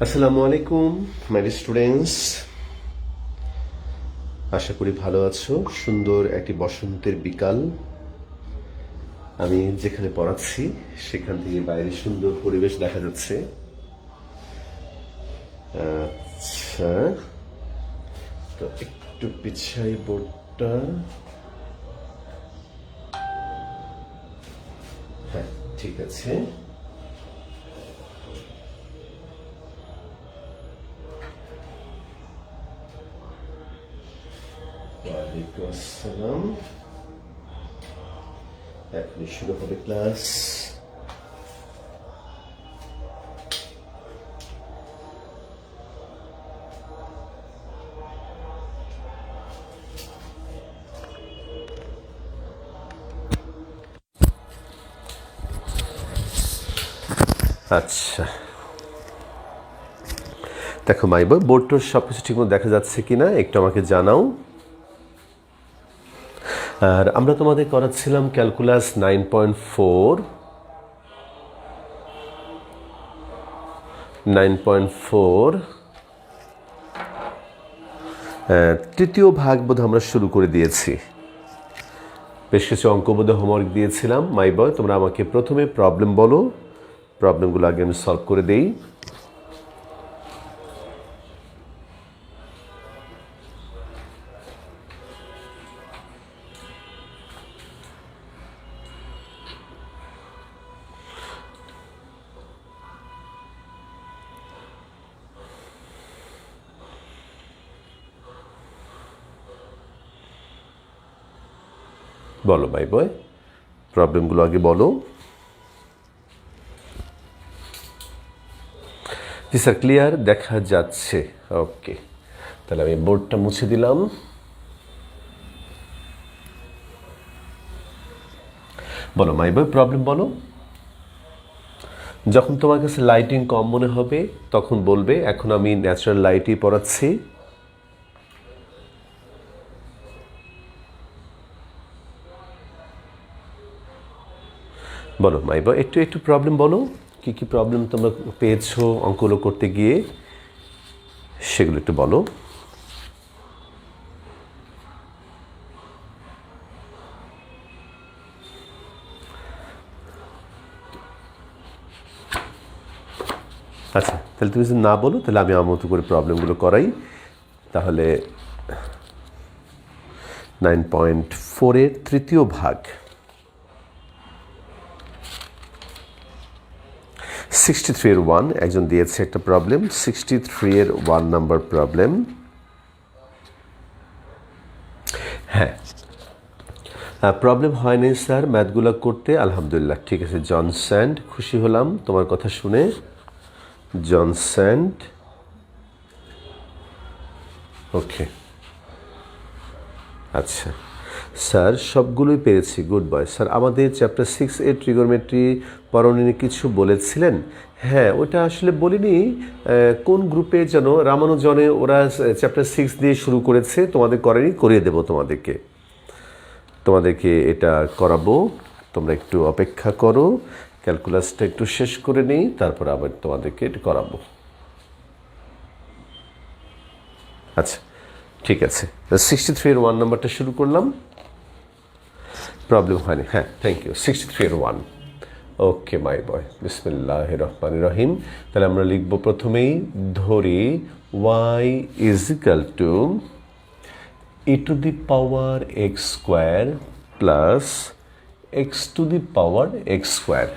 আসসালামু আলাইকুম my students, আশা করি ভালো আছো। সুন্দর একটি বসন্তের বিকাল, আমি যেখানে পড়াচ্ছি সেখান থেকে বাইরে সুন্দর পরিবেশ দেখা যাচ্ছে। আচ্ছা, তো একটু পিছাই বোর্ডটা। হ্যাঁ, ঠিক আছে। ওয়ালাইকুম আসসালাম। এখনই শুরু হবে ক্লাস। আচ্ছা, দেখো মাই বই, বোর্ডটোর সব কিছু ঠিকমতো দেখা যাচ্ছে কিনা একটু আমাকে জানাও। আর আমরা তোমাদের করাচ্ছিলাম ক্যালকুলাস 9.4 তৃতীয় ভাগ বোধ আমরা শুরু করে দিয়েছি। বেশ কিছু অঙ্কবোধ হোমওয়ার্ক দিয়েছিলাম। মাই বয়, তোমরা আমাকে প্রথমে প্রবলেম বলো, প্রবলেমগুলো আগে আমি সলভ করে দেই। বলো মাই বয়, প্রবলেমগুলো আগে বলো। জি স্যার, ক্লিয়ার দেখা যাচ্ছে। ওকে, তাহলে আমি বোর্ডটা মুছে দিলাম। বলো মাই বয়, প্রবলেম বলো। যখন তোমার কাছে লাইটিং কম মনে হবে তখন বলবে। এখন আমি ন্যাচারাল লাইটই পড়াচ্ছি। বলো মাই বয়, একটু একটু প্রবলেম বলো। কি কি প্রবলেম তোমরা পেয়েছো অঙ্কগুলো করতে গিয়ে, সেগুলো একটু বলো। আচ্ছা, তাহলে তুমি যদি না বলো তাহলে আমি আমার মতো করে প্রবলেমগুলো করাই। তাহলে 9.4 তৃতীয় ভাগ, 63 1 একজন দিয়েছে একটা প্রবলেম। 63 1 number problem. হ্যাঁ, প্রবলেম হয়নি স্যার ম্যাথগুলো করতে। আলহামদুলিল্লাহ, ঠিক আছে। জন স্যান্ড, খুশি হলাম তোমার কথা শুনে। জন স্যান্ড, ওকে। আচ্ছা স্যার, সবগুলোই পেরেছি, গুড বয়। স্যার, আমাদের চ্যাপ্টার 6 ট্রিগোনোমেট্রি পড়ানো নিয়ে কিছু বলেছিলেন? হ্যাঁ, ওটা আসলে বলিনি। কোন গ্রুপে যেন রামানুজনে ওরা চ্যাপ্টার 6 দিয়ে শুরু করেছে, তোমাদের করেনি, করিয়ে দেবো তোমাদেরকে এটা করাবো। তোমরা একটু অপেক্ষা করো, ক্যালকুলাসটা একটু শেষ করে নিই, তারপর আবার তোমাদেরকে এটা করাবো। আচ্ছা, ঠিক আছে। 63 1 নাম্বারটা শুরু করলাম। প্রবলেম হয়নি, হ্যাঁ, থ্যাংক ইউ। 63 1, ওকে মাই বয়। বিসমিল্লাহির রহমানির রহিম। তাহলে আমরা লিখব প্রথমেই, ধরি y is equal two e two the power x square plus x to the power x square.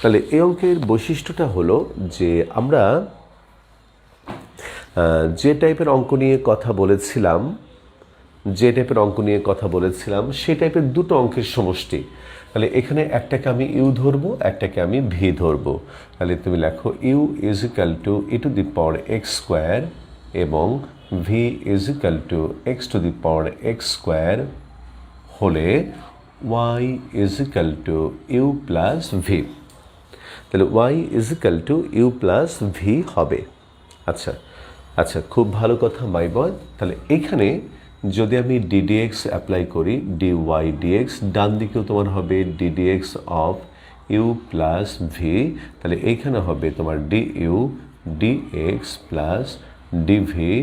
তাহলে এই অঙ্কের বৈশিষ্ট্যটা হলো যে আমরা যে টাইপের অঙ্ক নিয়ে কথা বলেছিলাম সেই টাইপের দুটো অঙ্কের সমষ্টি। তাহলে এখানে একটাকে আমি ইউ ধরবো, একটাকে আমি ভি ধরবো। তাহলে তুমি লেখো u is equal to e to the power x square এবং v is equal to x to the power x square হলে y is equal to u plus v. তাহলে y is equal to u plus v হবে। আচ্ছা আচ্ছা, খুব ভালো কথা মাই বয়। তাহলে এখানে যদি আমি ডিডিএক্স অ্যাপ্লাই করি, ডিওয়াই ডিএক্স, ডান দিকেও তোমার হবে d dx of u plus v. তাহলে এইখানে হবে তোমার d u dx plus dv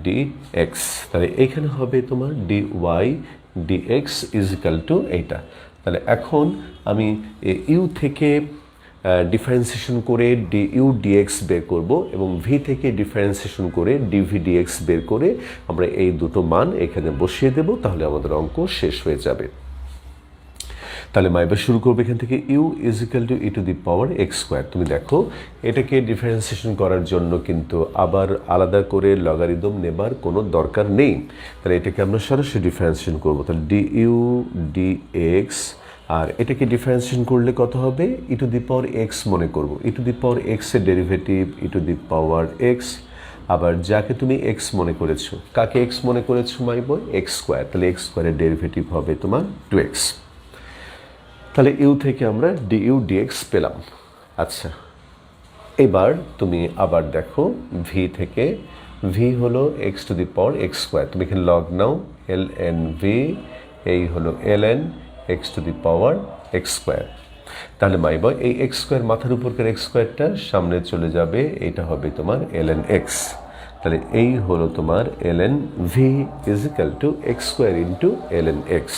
dx। তাহলে এখানে হবে তোমার dy dx is equal to এইটা। তাহলে এখন আমি ইউ থেকে ডিফারেন্সিয়েশন করে ডিইউ ডিএক্স বের করব এবং ভি থেকে ডিফারেন্সিয়েশন করে ডিভি ডিএক্স বের করে আমরা এই দুটো মান এখানে বসিয়ে দেব, তাহলে আমাদের অঙ্ক শেষ হয়ে যাবে। তাহলে এবার শুরু করবো এখান থেকে u is equal to e to the power x square. তুমি দেখো এটাকে ডিফারেন্সিয়েশন করার জন্য কিন্তু আবার আলাদা করে লগারিদম নেবার কোনো দরকার নেই। তাহলে এটাকে আমরা সরাসরি ডিফারেন্সিয়েশন করবো। তাহলে ডিইউ ডিএক্স, আর এটাকে ডিফারেন্সিয়েশন করলে কত হবে? ই টু দি পাওয়ার এক্স মনে করবো। ই টু দি পাওয়ার এক্সের derivative E to the power x, আবার যাকে তুমি এক্স মনে করেছো, কাকে এক্স মনে করেছো মাই বয়? X square. তাহলে এক্স স্কোয়ারের ডেরিভেটিভ হবে তোমার 2x। তাহলে ইউ থেকে আমরা ডিইউ ডিএক্স পেলাম। আচ্ছা, এবার তুমি আবার দেখো ভি থেকে, ভি হলো x to the power x square. তুমি এখানে লগ নাও এল এন ভি, এই হলো l N x to the power x square. তাহলে মাই বয় এই এক্স স্কোয়ার মাথার উপরকার এক্স স্কোয়ারটা সামনে চলে যাবে, এটা হবে তোমার এল এন এক্স। তাহলে এই হলো তোমার l n v is equal to x square into l N x.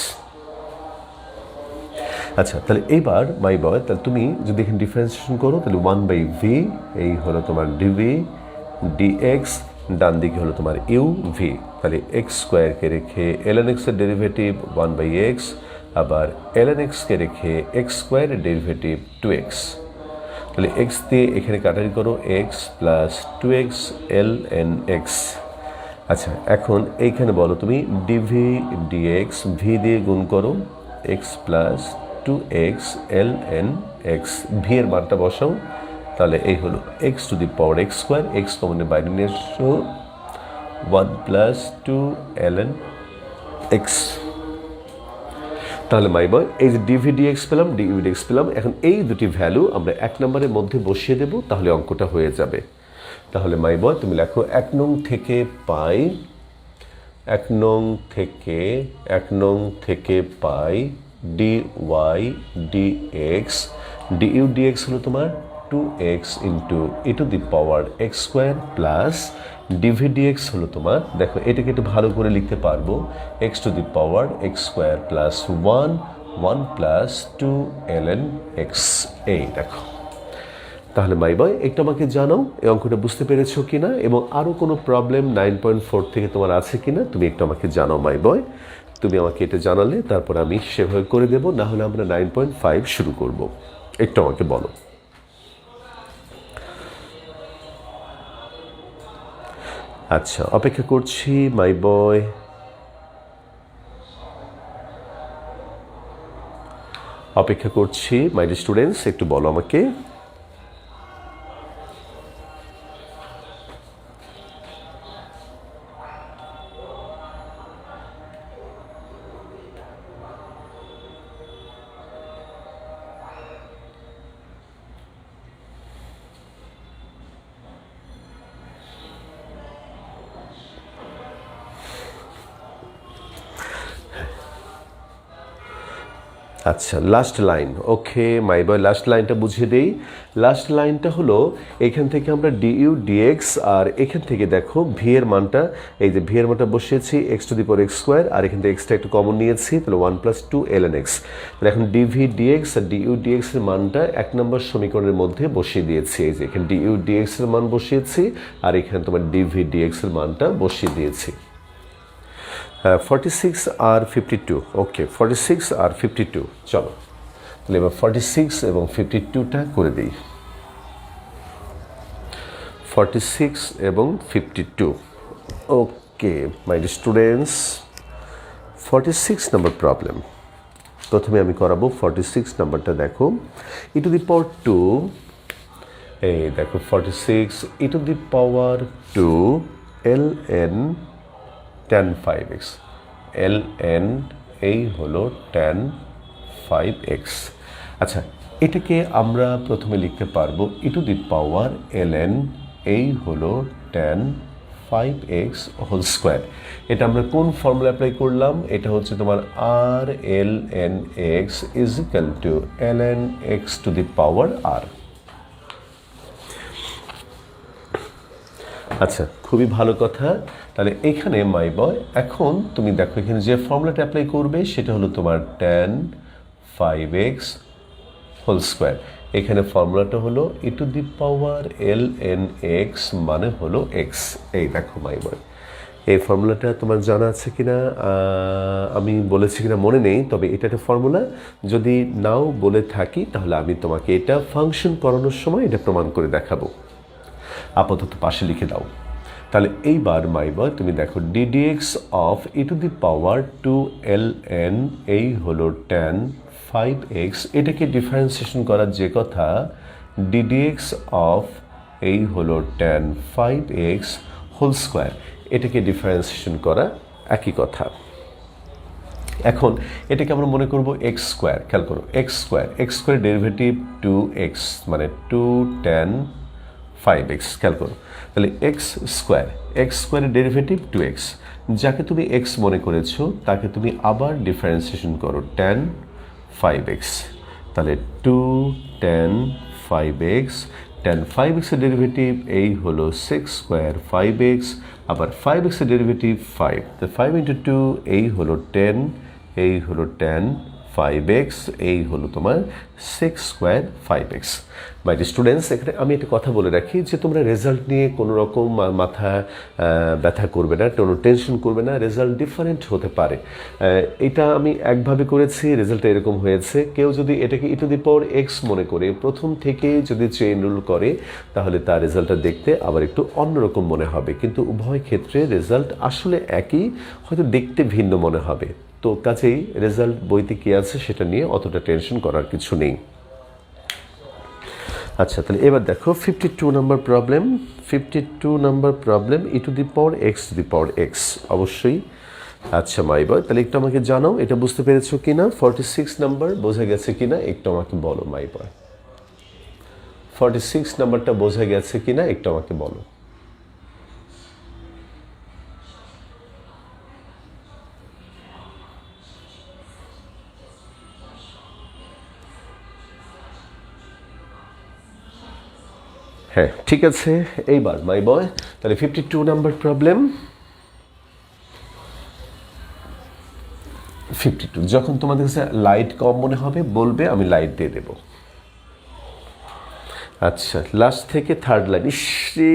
আচ্ছা, তাহলে এইবার মাই বয়, তাহলে তুমি যদি এখানে ডিফারেন্সিয়েশন করো তাহলে 1/ভি, এই হলো তোমার ডিভি ডিএক্স, ডান দিকে হলো তোমার ইউ ভি। তাহলে এক্স স্কোয়ারকে রেখে এল এন এক্সের ডেরিভেটিভ 1/এক্স, আবার এল এন এক্সকে রেখে এক্স স্কোয়ারের ডেরিভেটিভ 2x। তাহলে এক্স দিয়ে এখানে কাটারি করো, x plus 2x l N x. আচ্ছা, এখন এইখানে বলো তুমি ডিভি ডিএক্স, ভি দিয়ে গুণ করো, x plus 2x l N x, v এর মানটা বসাও। তাহলে এই হলো x to the power x square, x কমনে বাইরে নিয়ে এসো, 1 প্লাস 2 এল এন এক্স। তাহলে মাই বয় এই যে ডিভি ডিএক্স পেলাম, ডিইউ ডিএক্স পেলাম, এখন এই দুটি ভ্যালু আমরা 1 নম্বরের মধ্যে বসিয়ে দেব, তাহলে অঙ্কটা হয়ে যাবে। তাহলে মাই বয় তুমি লেখো 1 নং থেকে পাই, 1 নং থেকে পাই d y dx, du dx হলো তোমার 2x into e to the power x square plus dv dx হলো তোমার, দেখো এটাকে একটু ভালো করে লিখতে পারবো, x to the power x square plus 1 plus 2 l N x. এই দেখো, তাহলে মাই বয় একটু আমাকে জানাও এই অঙ্কটা বুঝতে পেরেছো কিনা, এবং আরও কোনো প্রবলেম 9.4 থেকে তোমার আছে কিনা তুমি একটু আমাকে জানাও মাই বয়। তুমি আমাকে এটা জানালে তারপর আমি সেভাবে করে দেবো, না হলে আমরা 9.5 শুরু করব। একটু আমাকে বলো। আচ্ছা, অপেক্ষা করছি মাই বয়। অপেক্ষা করছি মাই স্টুডেন্টস, একটু বলো আমাকে। আচ্ছা, লাস্ট লাইন। ওকে মাই বয়, লাস্ট লাইনটা বুঝিয়ে দেই। লাস্ট লাইনটা হলো এখান থেকে আমরা ডিইউ ডিএক্স, আর এখান থেকে দেখো ভি এর মানটা, এই যে ভি এর মানটা বসিয়েছি x to the power x square, আর এখান থেকে এক্সটা একটু কমন নিয়েছি, তাহলে 1 প্লাস 2 এল এন এক্স। তাহলে এখন ডিভি ডিএক্স আর ডিইউ ডিএক্স এর মানটা 1 নম্বর সমীকরণের মধ্যে বসিয়ে দিয়েছি। এই যে এখানে ডিইউ ডিএক্স এর মান বসিয়েছি, আর এখানে তোমার ডিভি ডিএক্স এর মানটা বসিয়ে দিয়েছি। 46 আর 52। ওকে, 46 আর 52। চলো তাহলে এবার 46 এবং 52টা করে দিই। 46 এবং 52। ওকে মাই স্টুডেন্টস, 46 নম্বর প্রবলেম প্রথমে আমি করাবো। 46 নাম্বারটা দেখো, ই টু দি পাওয়ার 2, এই দেখো 46 e to the power 2 l n tan 5x, l n এই হলো tan 5x। আচ্ছা, এটাকে আমরা প্রথমে লিখতে পারবো ই to the power L n এই হলো tan 5x হোল স্কোয়ার। এটা আমরা কোন ফর্মুলা অ্যাপ্লাই করলাম? এটা হচ্ছে তোমার R L N X is equal to L N x to the power R. আচ্ছা, খুবই ভালো কথা। তাহলে এখানে মাই বয় এখন তুমি দেখো এখানে যে ফর্মুলাটা অ্যাপ্লাই করবে সেটা হলো তোমার tan 5x হোল স্কোয়ার। এখানে ফর্মুলাটা হলো e⁻ln x মানে হলো x। এই দেখো মাই বয়, এই ফর্মুলাটা তোমার জানা আছে কিনা আমি বলেছি কিনা মনে নেই, তবে এটা একটা ফর্মুলা। যদি নাও বলে থাকি তাহলে আমি তোমাকে এটা ফাংশন করানোর সময় এটা প্রমাণ করে দেখাবো। আপাতত পাশে লিখে দাও। তাহলে এইবার মাই বয় তুমি দেখো ddx অফ e⁻2ln এই হলো tan 5x, এটাকে ডিফারেন্সিয়েশন করার যে কথা, ddx অফ এই হলো tan 5x হোল স্কোয়ার, এটাকে ডিফারেন্সিয়েশন করা একই কথা। এখন এটাকে আমরা মনে করব এক্স স্কোয়ার। খেয়াল করো, এক্স স্কোয়ার ডেরিভেটিভ 2x মানে 2 tan 5x। খেয়াল করো, তাহলে এক্স স্কোয়ারের ডেরিভেটিভ 2x, যাকে তুমি x মনে করেছো তাকে তুমি আবার ডিফারেন্সিয়েশন করো tan 5x। তাহলে 2 tan 5x, tan 5x এর ডেরিভেটিভ এই হলো 6 স্কোয়ার 5x, আবার 5x এর ডেরিভেটিভ 5, তো 5 ইন্টু 2 এই হলো 10, এই হলো tan 5x, এই হলো তোমার 6 স্কোয়ার 5x। মাই স্টুডেন্টস, এখানে আমি একটা কথা বলে রাখি যে তোমরা রেজাল্ট নিয়ে কোনো রকম মাথা ব্যথা করবে না, কোনো টেনশন করবে না। রেজাল্ট ডিফারেন্ট হতে পারে। এটা আমি একভাবে করেছি, রেজাল্টটা এরকম হয়েছে। কেউ যদি এটাকে e⁻x মনে করে প্রথম থেকে যদি চেইন রুল করে তাহলে তার রেজাল্টটা দেখতে আবার একটু অন্যরকম মনে হবে, কিন্তু উভয় ক্ষেত্রে রেজাল্ট আসলে একই, হয়তো দেখতে ভিন্ন মনে হবে। তো কাজেই রেজাল্ট বইতে কী আছে সেটা নিয়ে অতটা টেনশন করার কিছু নেই। আচ্ছা, তাহলে এবার দেখো 52 নম্বর প্রবলেম। 52 নম্বর প্রবলেম e⁻x অবশ্যই। আচ্ছা মাই বয়, তাহলে একটু আমাকে জানাও এটা বুঝতে পেরেছো কিনা। 46 নাম্বার বোঝা গেছে কিনা একটু আমাকে বলো মাই বয়। 46 নাম্বারটা বোঝা গেছে কিনা একটু আমাকে বলো। হ্যাঁ, ঠিক আছে। এইবার মাই বয়, তাহলে 52 নাম্বার প্রবলেম। 52 যখন তোমাদের কাছে লাইট কম মনে হবে বলবে, আমি লাইট দিয়ে দেব। আচ্ছা, লাস্ট থেকে থার্ড লাইন, ইসরে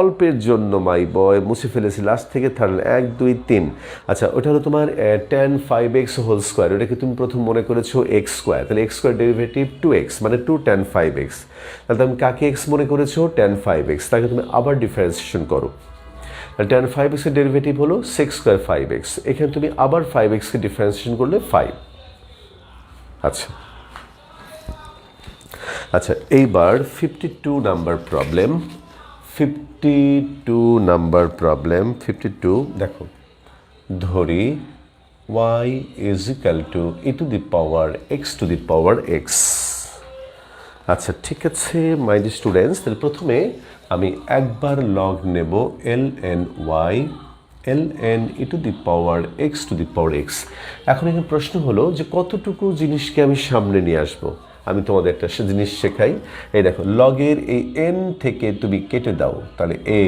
অল্পের জন্য মাই বয় মুছে ফেলেছি। লাস্ট থেকে থার্ড লাইন 1 2 3। আচ্ছা, ওটা হলো তোমার tan 5x হোল স্কোয়ার, ওটাকে তুমি প্রথম মনে করেছো এক্স স্কোয়ার, তাহলে এক্স স্কোয়ার ডেরিভেটিভ 2x মানে 2 tan 5x। তাহলে তুমি কাকে এক্স মনে করেছো tan 5x, তাকে তুমি আবার ডিফারেন্সিয়েশন করো। tan 5x এর ডেরিভেটিভ হলো 6 স্কোয়ার 5x, এখানে তুমি আবার 5x কে ডিফারেন্সিয়েশন করলে 5। আচ্ছা, এইবার 52 নাম্বার প্রবলেম। 52 number problem 52। দেখো, ধরি y is equal two e⁻x। আচ্ছা, ঠিক আছে মাই ডিয়ার স্টুডেন্টস, তাহলে প্রথমে আমি একবার লগ নেব ln y ln e⁻x। এখন এখানে প্রশ্ন হলো যে কতটুকু জিনিসকে আমি সামনে নিয়ে আসবো। আমি তোমাদের একটা জিনিস শেখাই। এই দেখো, লগের এই n থেকে তুমি কেটে দাও, তাহলে এই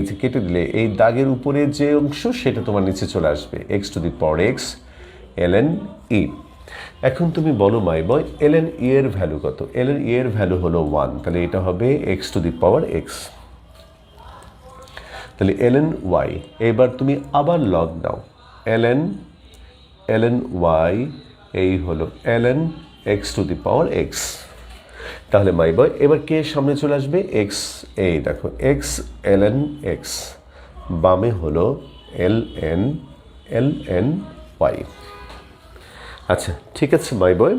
যে কেটে দিলে এই দাগের উপরে যে অংশ সেটা তোমার নিচে চলে আসবে x⁻x ln e। এখন তুমি বলো মাই বয় ln e এর ভ্যালু কত। ln e এর ভ্যালু হলো 1, তাহলে এটা হবে x⁻x। তাহলে ln y, এবার তুমি আবার লগ দাও ln y এই হলো ln x⁻x। তাহলে মাই বয় এবার কে সামনে চলে আসবে, x। এই দেখো x ln x, বামে হলো ln y। আচ্ছা, ঠিক আছে মাই বয়,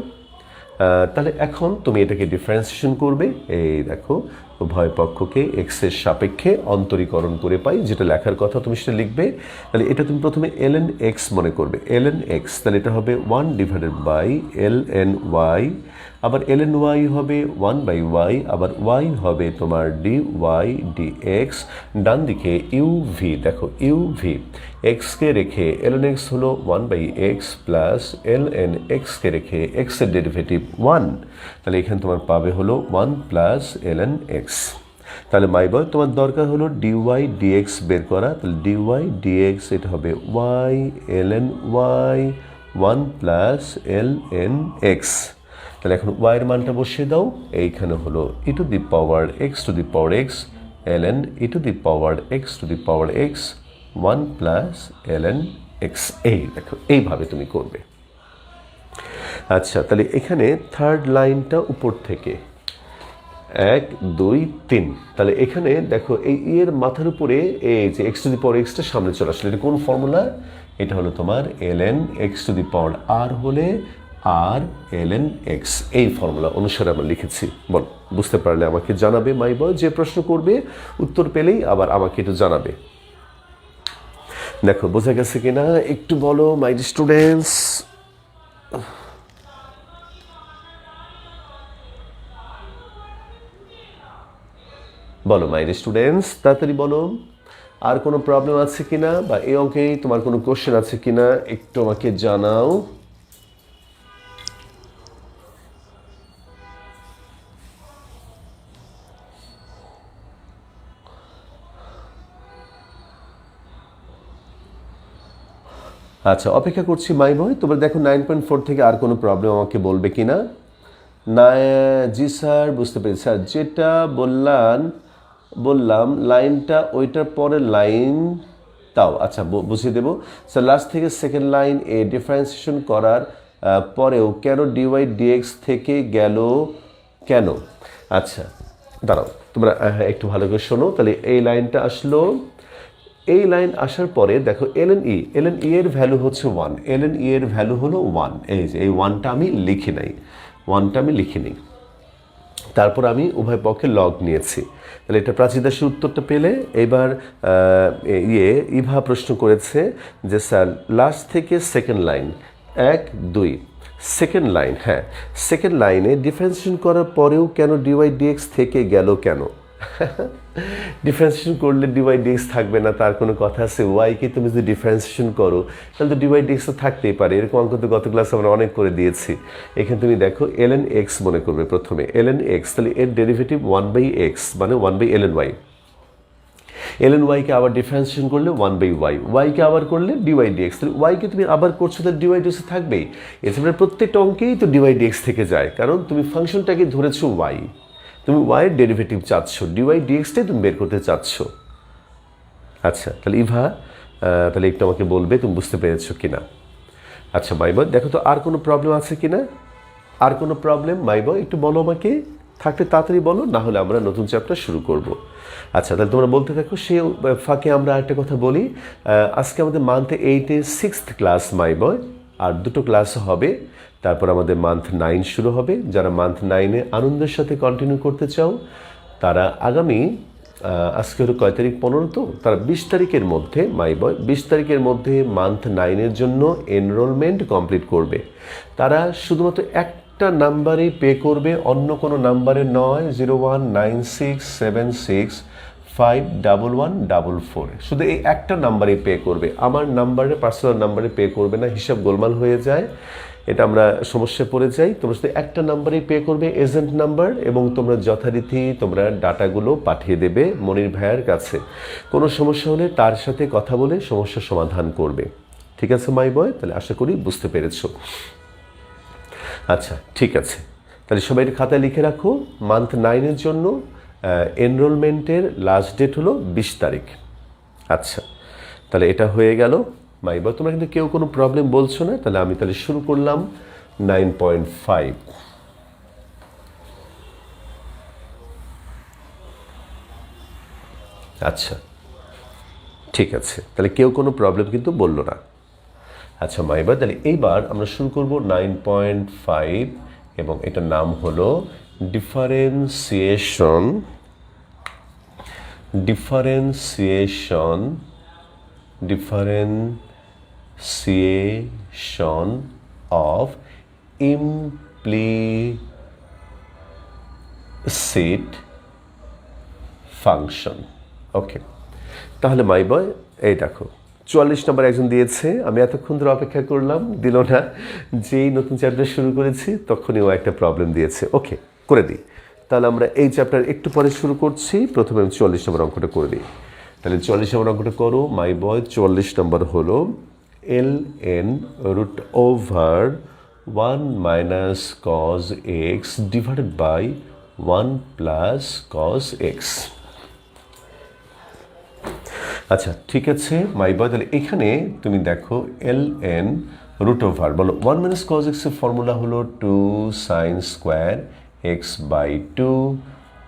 তাহলে এখন তুমি এটাকে ডিফারেন্সিয়েশন করবে। এই দেখো, উভয় পক্ষকে এক্স এর সাপেক্ষে অন্তরীকরণ করে পাই, যেটা লেখার কথা তুমি সেটা লিখবে। তাহলে এটা তুমি প্রথমে ln x মনে করবে, ln x, তাহলে এটা হবে 1/ln y, আবার ln y হবে 1/y, আবার y হবে তোমার dy dx। ডান দিকে uv, দেখো uv, x কে রেখে ln x হলো 1/x প্লাস ln x কে রেখে x এর ডেরিভেটিভ 1, তাহলে এখানে তোমার পাবে হলো 1 প্লাস ln x। তাহলে মাই বয় তোমার দরকার হলো ডিওয়াই ডিএক্স বের করা। তাহলে ডিওয়াই ডিএক্স এটা হবে Y ln Y 1 plus ln X. তাহলে এখন ওয়াইয়ের মানটা বসিয়ে দাও। এইখানে হলো E to the power X to the power X ln E to the power X to the power X 1 plus ln X. এই দেখো এইভাবে তুমি করবে। আচ্ছা, তাহলে এখানে থার্ড লাইনটা উপর থেকে 1 2 3। তাহলে এখানে দেখো এই এর মাথার উপরে এই যে x to the power extra সামনে চলে আসলে এটা কোন ফর্মুলা? এটা হলো তোমার ln x to the power আর হলে আর ln এক্স। এই ফর্মুলা অনুসারে আমরা লিখেছি। বল, বুঝতে পারলে আমাকে জানাবে মাই বয়। যে প্রশ্ন করবে উত্তর পেলেই আবার আমাকে একটু জানাবে। দেখো বোঝা গেছে কিনা একটু বলো মাই স্টুডেন্টস। বলো মাই স্টুডেন্টস, তাড়াতাড়ি বলো। আর কোনো প্রবলেম আছে কিনা বা এই অঙ্কে তোমার কোনো কোশ্চেন আছে কিনা একটু আমাকে জানাও। আচ্ছা, অপেক্ষা করছি মাই বয়। তোমরা দেখো 9.4 থেকে আর কোনো প্রবলেম আমাকে বলবে কিনা। না, জি স্যার বুঝতে পেরেছি স্যার। যেটা বললাম লাইনটা ওইটার পরে লাইন তাও আচ্ছা বুঝিয়ে দেবো স্যার। লাস্ট থেকে সেকেন্ড লাইন এ ডিফারেন্সিয়েশন করার পরেও কেন ডিওয়াই ডিএক্স থেকে গেল কেন? আচ্ছা দাঁড়াও, তোমরা একটু ভালো করে শোনো। তাহলে এই লাইনটা আসলো, এই লাইন আসার পরে দেখো ln ই এর ভ্যালু হচ্ছে 1, ln ই এর ভ্যালু হলো 1। এই যে এই 1টা আমি লিখি নাই, 1টা আমি লিখিনি। তারপর আমি উভয় পক্ষে লগ নিয়েছি। তাহলে এটা প্রাচীর দাসের উত্তরটা পেলে। এবার ইভা প্রশ্ন করেছে যে স্যার লাস্ট থেকে সেকেন্ড লাইন 1 2 সেকেন্ড লাইন, হ্যাঁ সেকেন্ড লাইনে ডিফারেন্সিয়েশন করার পরেও কেন ডিওয়াই ডিএক্স থেকে গেল কেন? ডিফারেন্সিয়েশন করলে ডিওয়াই ডিএক্স থাকবে না তার কোনো কথা আছে? ওয়াইকে তুমি যদি ডিফারেন্সিয়েশন করো তাহলে তো ডিওয়াই ডিএক্স তো থাকতেই পারে। এরকম অঙ্ক তো গত ক্লাসে আমরা অনেক করে দিয়েছি। এখানে তুমি দেখো ln এক্স মনে করবে প্রথমে, ln এক্স। তাহলে এর ডেরিভেটিভ 1/x মানে 1/ln ওয়াই। ln ওয়াইকে আবার ডিফারেন্সিয়েশন করলে 1/y, ওয়াইকে আবার করলে ডিওয়াই ডিএক্স। তাহলে ওয়াইকে তুমি আবার করছো তাহলে ডিওয়াই ডিএক্স থাকবেই। এছাড়া প্রত্যেকটা অঙ্কেই তো ডিওয়াই ডিএক্স থেকে যায়, কারণ তুমি ফাংশনটাকে ধরেছো ওয়াই, তুমি ওয়াইয়ের ডেরিভেটিভ চাচ্ছ, ডিওয়াই ডিএক্সটাই তুমি বের করতে চাচ্ছ। আচ্ছা, তাহলে ইভা তাহলে একটু আমাকে বলবে তুমি বুঝতে পেরেছো কিনা। আচ্ছা মাই বয়, দেখো তো আর কোনো প্রবলেম আছে কিনা। আর কোনো প্রবলেম মাই বয় একটু বলো আমাকে, থাকলে তাড়াতাড়ি বলো, না হলে আমরা নতুন চ্যাপ্টার শুরু করব। আচ্ছা, তাহলে তোমরা বলতে থাকো। সে ফাঁকে আমরা একটা কথা বলি, আজকে আমাদের মান্থ 8-এর 6th ক্লাস মাই বয়, আর 2টো ক্লাস হবে। তারপর আমাদের মান্থ 9 শুরু হবে। যারা মান্থ 9-এ আনন্দের সাথে কন্টিনিউ করতে চাও তারা আগামী আজকে হলো কয় তারিখ? 15। তো তারা 20 তারিখের মধ্যে মাই বয় 20 তারিখের মধ্যে মান্থ 9-এর জন্য এনরোলমেন্ট কমপ্লিট করবে। তারা শুধুমাত্র একটা নাম্বারেই পে করবে, অন্য কোনো নাম্বারে নয়। 019676511144, শুধু এই একটা নাম্বারেই পে করবে। আমার নাম্বারে, পার্সোনাল নাম্বারে পে করবে না, হিসাব গোলমাল হয়ে যায়, এটা আমরা সমস্যায় পড়ে যাই। তোমরা শুধু একটা নাম্বারেই পে করবে, এজেন্ট নাম্বার, এবং তোমরা যথারীতি তোমরা ডাটাগুলো পাঠিয়ে দেবে মনির ভাইয়ের কাছে। কোনো সমস্যা হলে তার সাথে কথা বলে সমস্যার সমাধান করবে। ঠিক আছে মাই বয়? তাহলে আশা করি বুঝতে পেরেছো। আচ্ছা ঠিক আছে, তাহলে সবাই খাতায় লিখে রাখো মান্থ 9-এর জন্য এনরোলমেন্টের লাস্ট ডেট হলো 20 তারিখ। আচ্ছা, তাহলে এটা হয়ে গেল মাই বয়। তোমরা কিন্তু কেউ কোনো প্রবলেম বলছো না। তাহলে আমি শুরু করলাম 9.5। আচ্ছা ঠিক আছে, তাহলে কেউ কোনো প্রবলেম কিন্তু বললো না। আচ্ছা মাই বয়, তাহলে এইবার আমরা শুরু করব 9.5, এবং এটার নাম হলো ডিফারেন্সিয়েশন অফ ইমপ্লিসিট ফাংশন। ওকে, তাহলে মাই বয় এই দেখো 44 নম্বর একজন দিয়েছে। আমি এতক্ষণ ধরে অপেক্ষা করলাম, দিল না। যেই নতুন চ্যাপ্টার শুরু করেছি তখনই ও একটা প্রবলেম দিয়েছে। ওকে, করে দিই। তাহলে আমরা এই চ্যাপ্টার একটু পরে শুরু করছি। প্রথমে আমি 44 নম্বর অঙ্কটা করে দিই। তাহলে 44 নম্বর অঙ্কটা করো মাই বয়। 44 নম্বর হলো ln root over 1 minus cos x divided by 1 plus cos x। আচ্ছা ঠিক আছে মাই বয়। তাহলে এখানে তুমি দেখো ln রুট ওভার বলো 1 minus cos x এর ফর্মুলা হলো 2 sin square x by 2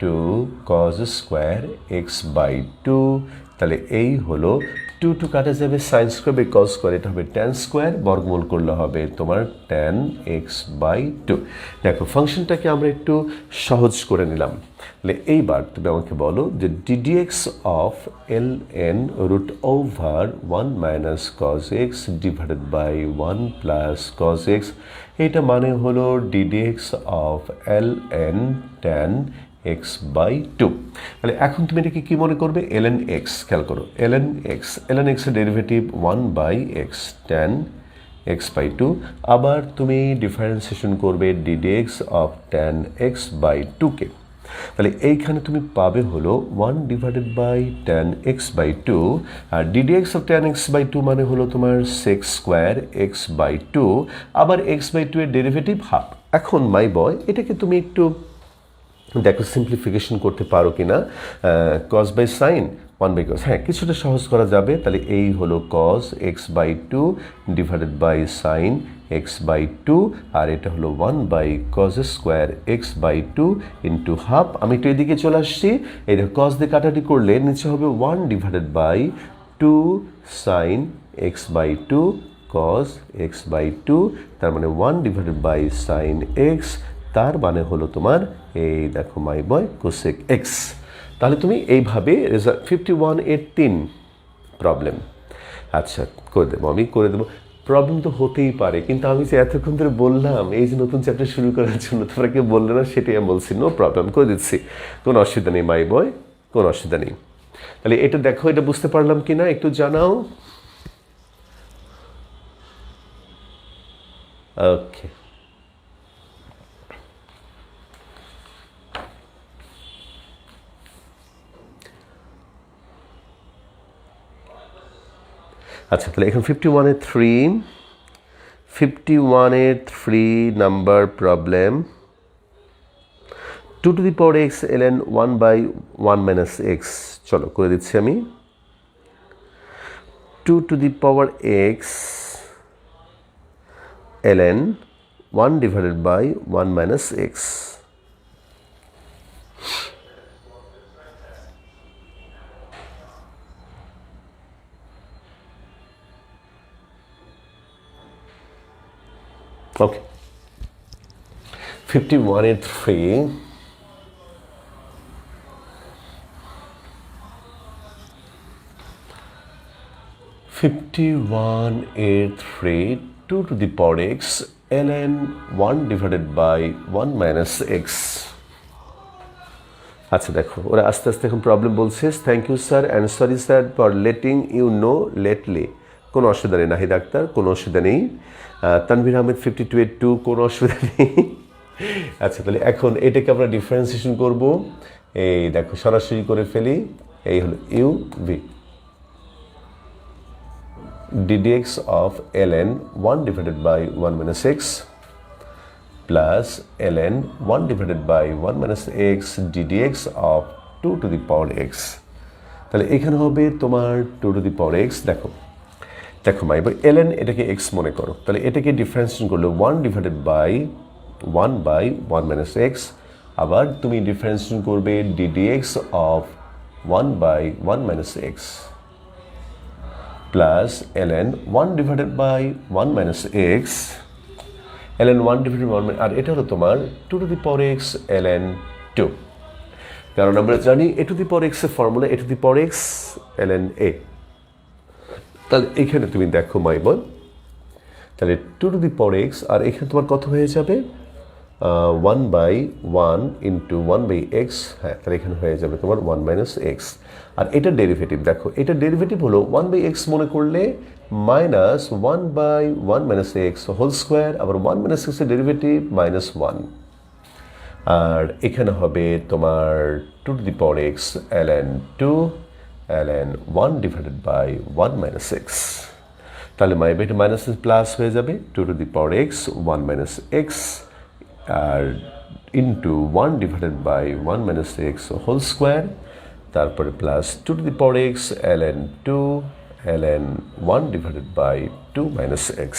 2 cos square x by 2। তাহলে এই হলো 2 2 কাটা যাবে, sine square by cos square, এটা হবে ট্যান স্কোয়ার, বর্গমূল করলে হবে তোমার ট্যান এক্স বাই 2। দেখো ফাংশনটাকে আমরা একটু সহজ করে নিলাম। তাহলে এইবার তুমি আমাকে বলো যে d dx of l n root over 1 minus cos x divided by 1 plus cos x, এটা মানে হলো d dx of l n tan x by 2। তাহলে এখন তুমি এটাকে কি মনে করবে? ln x। খেয়াল করো ln x এর derivative 1 by X tan x by 2। আবার তুমি ডিফারেন্সিয়েশন করবে ddx of tan x by 2কে। তাহলে এইখানে তুমি পাবে হলো 1 divided by tan x by 2, আর ddx of tan x by 2 মানে হলো তোমার সেক্স স্কোয়ার এক্স বাই 2, আবার এক্স বাই 2 এর ডেরিভেটিভ হাফ। এখন মাই বয় এটাকে তুমি একটু দেখো সিম্পলিফিকেশন করতে পারো কিনা। Cos by sine 1 by cos, হ্যাঁ কিছুটা সহজ করা যাবে। তাহলে এই হলো cos x by 2 divided by sine x by 2, আর এটা হলো 1 by cos square X by 2 into half. আমি একটু এদিকে চলে আসছি, এই কস দিয়ে কাটাটি করলে নিচে হবে 1 divided by 2 sine x by 2 cos x by 2, তার মানে 1 ডিভাইডেড বাই সাইন এক্স, তার মানে হলো তোমার এই দেখো মাই বয় কোসেক এক্স। তাহলে তুমি এইভাবে 51 এর 3 প্রবলেম। আচ্ছা করে দেবো, আমি করে দেবো। প্রবলেম তো হতেই পারে, কিন্তু আমি যে এতক্ষণ ধরে বললাম এই যে নতুন চ্যাপ্টার শুরু করার জন্য, তোমরা কেউ বললে না, সেটাই আমি বলছি। নো প্রবলেম, করে দিচ্ছি, কোনো অসুবিধা নেই মাই বয়, কোনো অসুবিধা নেই। তাহলে এটা দেখো, এটা বুঝতে পারলাম কি না একটু জানাও। ওকে আচ্ছা, তাহলে এখন 51-এর 3 number problem. 2 to the power X ln 1 by 1 minus X. চলো করে দিচ্ছি আমি। 2 to the power X ln 1 divided by 1 minus X. Okay 51-এর 3 2 to the power X ln 1 divided by 1 minus X. আচ্ছা দেখো, ওরা আস্তে আস্তে এখন প্রবলেম বলছে। Thank you sir and sorry sir for letting you know lately. কোনো অসুবিধা নেই নাহিদ আক্তার, কোনো অসুবিধা নেই। তানভীর আহমেদ 52-এর 2, কোনো অসুবিধা নেই। আচ্ছা তাহলে এখন এটাকে আমরা ডিফারেন্সিয়েশন করব। এই দেখো সরাসরি করে ফেলি। এই হলো U V ddx of ln 1 divided by 1 minus x plus ln 1 divided by 1 minus x ddx of 2 to the power x। তাহলে এখানে হবে তোমার 2 to the power x। দেখো মাই বই ln এটাকে x মনে করো, তাহলে এটাকে ডিফারেন্সিয়েশন করলে 1 divided by 1 by 1 minus X. আবার তুমি ডিফারেন্সিয়েশন করবে ddx of 1 by 1 minus X plus ln 1 divided by 1 minus X ln 1 divided by 1, আর এটা হলো তোমার 2 to the power X ln 2, কারণ আমরা জানি a to the power X এর formula a to the power X ln a। তাহলে এখানে তুমি দেখো মাই বল, তাহলে 2 টু দি পাওয়ার এক্স, আর এখানে তোমার কত হয়ে যাবে 1 বাই 1 ইন্টু 1 বাই এক্স। হ্যাঁ, তাহলে এখানে হয়ে যাবে তোমার 1 মাইনাস এক্স। আর এটার ডেরিভেটিভ দেখো, এটার ডেরিভেটিভ হলো 1 বাই এক্স মনে করলে minus 1 by 1 minus x whole square, আবার 1 মাইনাস এক্সের ডেরিভেটিভ -1। আর এখানে হবে তোমার 2 to the power x ln 2 ln 1 divided by 1 minus x। তাহলে মাই এটা মাইনাস প্লাস হয়ে যাবে 2 to the power x 1 minus x আর into 1 divided by 1 minus x whole square, তারপরে plus 2 to the power x ln 2 ln 1 divided by 2 minus x।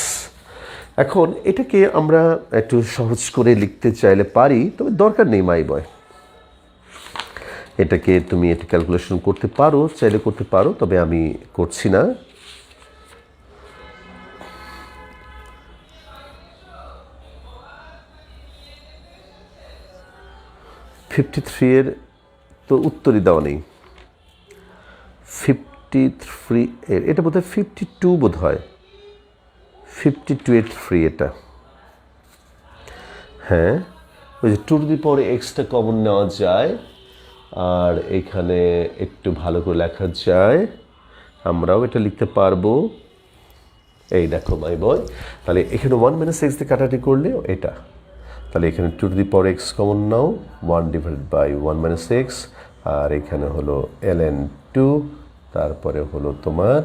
এখন এটাকে আমরা একটু সহজ করে লিখতে চাইলে পারি, তবে দরকার নেই মাই বয়। এটাকে তুমি একটু ক্যালকুলেশন করতে পারো, চাইলে করতে পারো, তবে আমি করছি না। এর তো উত্তরই দেওয়া নেই। 53 এর এটা বোধ হয় 52 বোধ হয়, 52 এর ফ্রি এটা। হ্যাঁ, ওই যে 2 to the power extra common নেওয়া যায়, আর এখানে একটু ভালো করে লেখা যায়, আমরাও এটা লিখতে পারবো। এই দেখো মাই বয়, তাহলে এখানে 1 minus x দিয়ে কাটাটি করলে এটা, তাহলে এখানে 2 to the power x common now 1 divided by 1 minus x, আর এখানে হলো ln 2, তারপরে হলো তোমার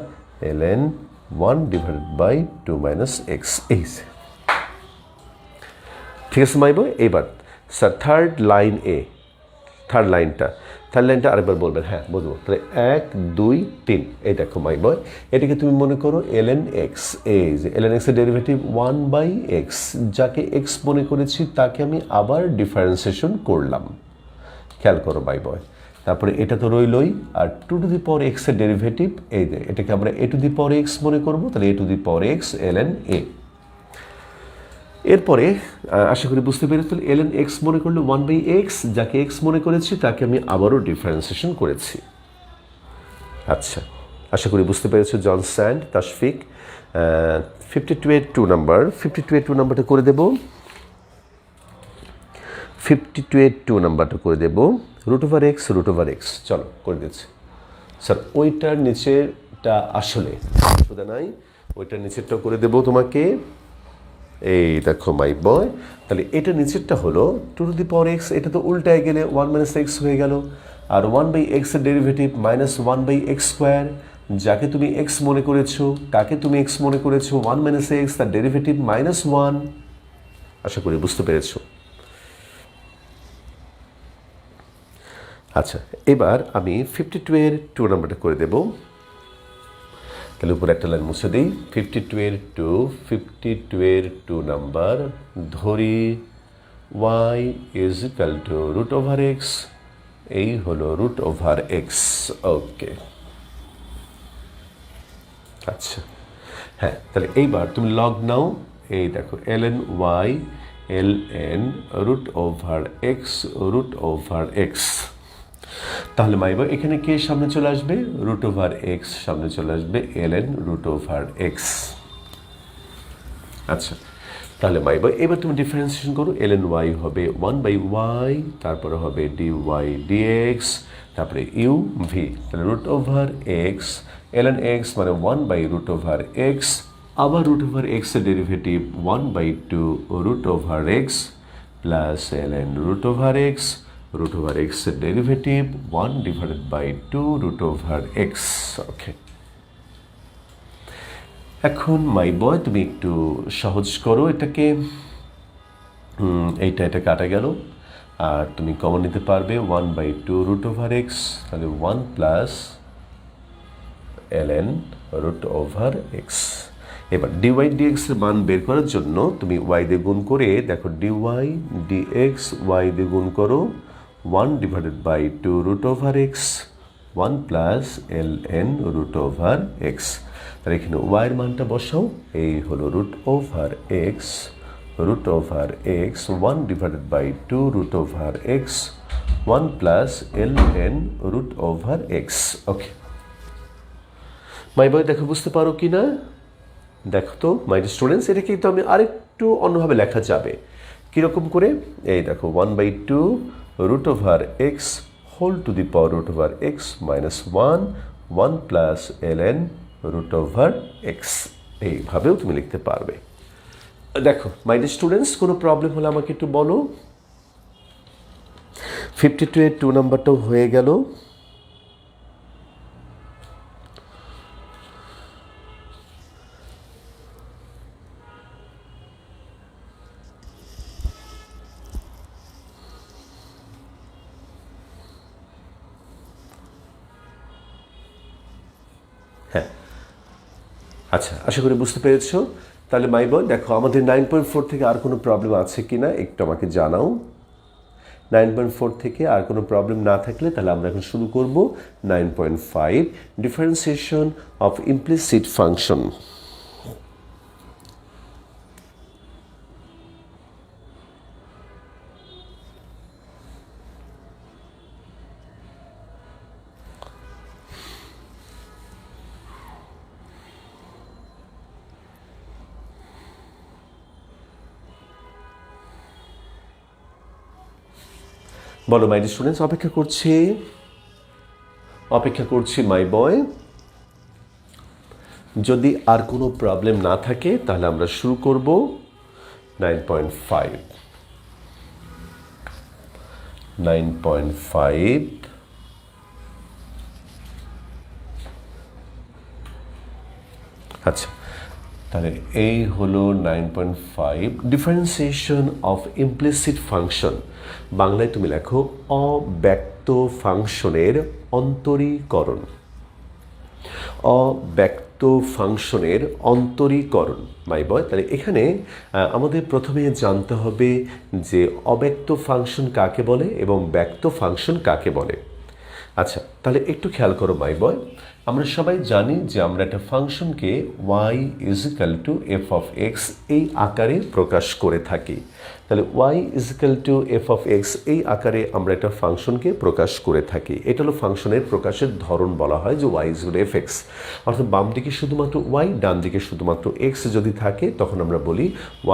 ln 1 divided by 2 minus x। এই ঠিক আছে মাই বয়। এইবার স্যার থার্ড লাইনটা আরেকবার বলবেন। হ্যাঁ বলবো, তাহলে 1 2 3। এই দেখো মাই বয়, এটাকে তুমি মনে করো ln x। এই যে ln x এর ডেরিভেটিভ 1/x, যাকে x মনে করেছি তাকে আমি আবার ডিফারেন্সিয়েশন করলাম। খেয়াল করো মাই বয়, তারপরে এটা তো রইলই, আর 2 to the power x এর ডেরিভেটিভ এই যে এটাকে আমরা a to the power x মনে করব, তাহলে a to the power x ln a। এরপরে আশা করি বুঝতে পেরেছি, ln x মনে করলে 1/x, যাকে x মনে করেছি তাকে আমি আবারও ডিফারেন্সিয়েশন করেছি। আচ্ছা, আশা করি বুঝতে পেরেছো জন স্যান্ড, তাশফিক। 52 এর 2 নাম্বারটা করে দেব। 52 এর 2 নাম্বারটা করে দেব √x। চলো করে দিচ্ছি। স্যার ওইটার নিচেরটা আসলে অসুবিধা নাই, ওইটার নিচেরটা করে দেব তোমাকে। এই দেখো মাই বয়, তাহলে এটা নিচেরটা হলো 2 to the power x, এটা তো উল্টায় গেলে 1 minus x হয়ে গেল, আর 1/x এর ডেরিভেটিভ -1/x স্কোয়ার, যাকে তুমি x মনে করেছো কাকে তুমি x মনে করেছো 1 minus x, তার ডেরিভেটিভ -1। আশা করি বুঝতে পেরেছো। আচ্ছা, এবার আমি 52 এর 2 নাম্বারটা করে দেব। তাহলে উপরে একটা লাইন মুছে দিই। 52 এর 2 নাম্বার ধরি y = √x, এই হলো √x। ওকে, আচ্ছা হ্যাঁ, তাহলে এইবার তুমি লগ নাও। এই দেখো ln y ln √x। তাহলে মাইবা এখানে কে সামনে চলে আসবে? √x সামনে চলে আসবে, ln √x। আচ্ছা, তাহলে মাইবা এবার তুমি ডিফারেন্সিয়েশন করো। ln y হবে 1/y, তারপরে হবে dy dx, তারপরে u v, তাহলে √x ln x মানে 1/√x, আবার √x এর derivative 1/2 √x plus ln √x, √x এর ডেরিভেটিভ 1/2 √x। ওকে, এখন মাই বয় তুমি একটু সহজ করো এটাকে। এটা কাটা গেল, আর তুমি কমন নিতে পারবে 1/2 √x, তাহলে 1 প্লাস ln √x। এবার dy dx এর মান বের করার জন্য তুমি y দিয়ে গুণ করে দেখো, dy dx y দিয়ে গুণ করো 1/2 √x, 1 প্লাস ln √x। তাহলে এখানে y এর মানটা বসাও, এই হলো √x 1/2 √x, 1 plus ln √x। ওকে মাই বয়, দেখো বুঝতে পারো কি না? দেখো তো মাই স্টুডেন্টস, এটা কিন্তু আমি আরেকটু অন্যভাবে লেখা যাবে। কীরকম করে? এই দেখো 1/2 √x whole to the power √x minus 1 plus ln √x। এইভাবেও তুমি লিখতে পারবে। দেখো মাই স্টুডেন্টস, কোনো প্রবলেম হলে আমাকে একটু বলো। 52 এর 2 নাম্বারটাও হয়ে গেল। হ্যাঁ, আচ্ছা, আশা করি বুঝতে পেরেছো। তাহলে মাই বয় দেখো আমাদের 9.4 থেকে আর কোনো প্রবলেম আছে কি না একটু আমাকে জানাও। 9.4 থেকে আর কোনো প্রবলেম না থাকলে তাহলে আমরা এখন শুরু করব 9.5 ডিফারেন্সিয়েশন অফ ইমপ্লিসিট ফাংশন। বলো মাই ডিয়ার স্টুডেন্টস, অপেক্ষা করছি মাই বয়। যদি আর কোনো প্রবলেম না থাকে তাহলে আমরা শুরু করব 9.5। 9.5 আচ্ছা, তাহলে এই হলো 9.5 ডিফারেন্সিয়েশন অফ ইমপ্লিসিট ফাংশন। বাংলায় তুমি লেখো অব্যক্ত ফাংশনের অন্তরীকরণ। অব্যক্ত ফাংশনের অন্তরীকরণ মাই বয়। তাহলে এখানে আমাদের প্রথমে জানতে হবে যে অব্যক্ত ফাংশন কাকে বলে এবং ব্যক্ত ফাংশন কাকে বলে। আচ্ছা, তাহলে একটু খেয়াল করো মাই বয়। আমরা সবাই জানি যে আমরা একটা ফাংশনকে y is equal to F of x এই আকারে প্রকাশ করে থাকি। তাহলে y is equal to F of x এই আকারে আমরা একটা ফাংশনকে প্রকাশ করে থাকি। এটা হলো ফাংশনের প্রকাশের ধরন, বলা হয় যে y is equal to f x. অর্থাৎ বাম দিকে শুধুমাত্র y, ডান দিকে শুধুমাত্র x যদি থাকে তখন আমরা বলি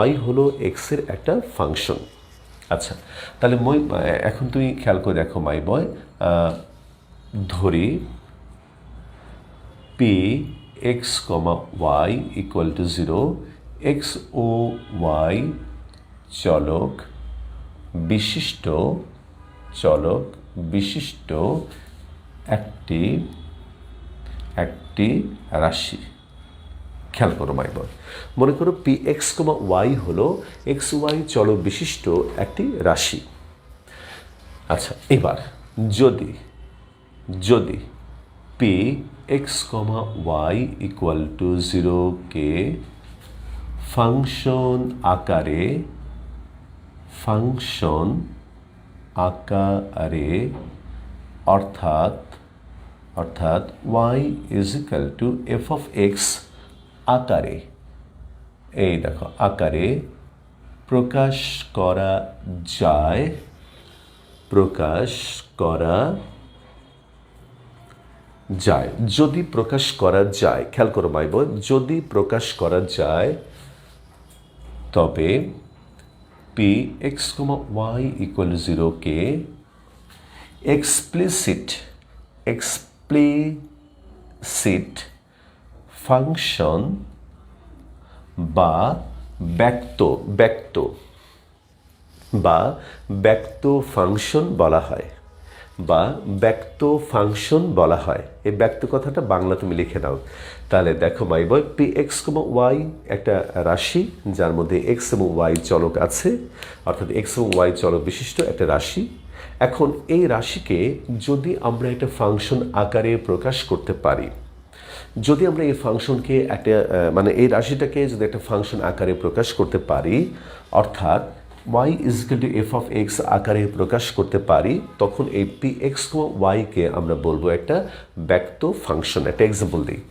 y হলো এক্সের একটা ফাংশন। আচ্ছা, তাহলে এখন তুমি খেয়াল করে দেখো মাই বয়, ধরি p x comma Y equal to 0, x ও ওয়াই চলক বিশিষ্ট একটি রাশি। খেয়াল করো মাই বয়, মনে করো পি এক্স কমা ওয়াই হলো এক্স ওয়াই চলক বিশিষ্ট একটি রাশি। আচ্ছা, এবার যদি P x comma Y equal to 0 কে ফাংশন আকারে অর্থাৎ y is equal to F of x আকারে, এই দেখো আকারে প্রকাশ করা যায়, যদি প্রকাশ করা যায়, খেয়াল করো মাই বয়, যদি প্রকাশ করা যায় তবে P x comma Y equal 0 কে এক্সপ্লিসিট ফাংশন বা ব্যক্ত ফাংশন বলা হয়। এই ব্যক্ত কথাটা বাংলা তুমি লিখে নাও। তাহলে দেখো my boy, P x comma Y একটা রাশি যার মধ্যে এক্স এবং ওয়াই চলক আছে, অর্থাৎ এক্স এবং ওয়াই চলক বিশিষ্ট একটা রাশি। এখন এই রাশিকে যদি আমরা একটা ফাংশন আকারে প্রকাশ করতে পারি, যদি আমরা এই ফাংশনকে একটা এই রাশিটাকে যদি একটা ফাংশন আকারে প্রকাশ করতে পারি, অর্থাৎ y is equal to F of x আকারে প্রকাশ করতে পারি, তখন এই পি এক্স ওয়াইকে আমরা বলবো একটা ব্যক্ত ফাংশন। একটা এক্সাম্পল দিই,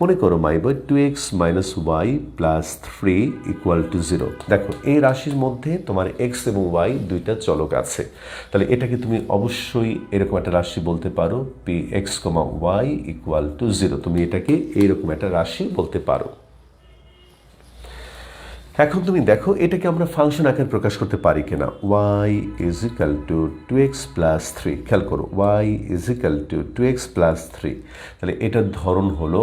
মনে করো my boy 2x minus y plus 3 equal to 0। দেখো এই রাশির মধ্যে তোমার এক্স এবং ওয়াই দুইটা চলক আছে, তাহলে এটাকে তুমি অবশ্যই এরকম একটা রাশি বলতে পারো, p x comma Y equal to 0। তুমি এটাকে এইরকম একটা রাশি বলতে পারো। এখন তুমি দেখো এটাকে আমরা ফাংশন আকারে প্রকাশ করতে পারি কিনা। y is equal two 2x plus 3, খেয়াল করো y is equal two 2x plus 3, তাহলে এটার ধরন হলো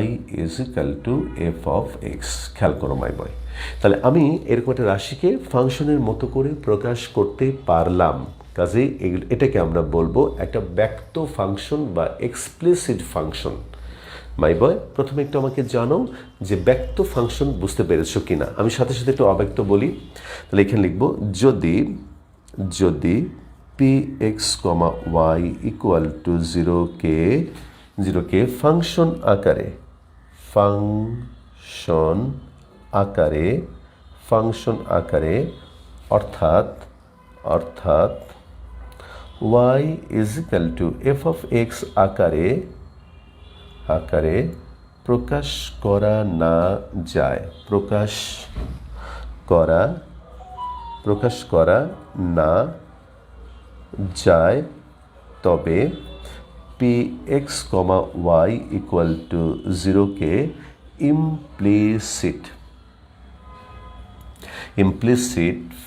y is equal to F of x. খেয়াল করো মাই বয়, তাহলে আমি এরকম একটা রাশিকে ফাংশনের মতো করে প্রকাশ করতে পারলাম, কাজেই এটাকে আমরা বলবো একটা ব্যক্ত ফাংশন বা এক্সপ্লিসিট ফাংশন। মাই বয়, প্রথমে একটু আমাকে জানো যে ব্যক্ত ফাংশন বুঝতে পেরেছো কিনা। আমি সাথে সাথে একটু অব্যক্ত বলি। তাহলে এখানে লিখবো যদি P x comma Y equal to জিরোকে ফাংশন আকারে অর্থাৎ y is equal to F of x আকারে প্রকাশ করা না যায় তবে P x comma Y equal to জিরোকে ইমপ্লিসিট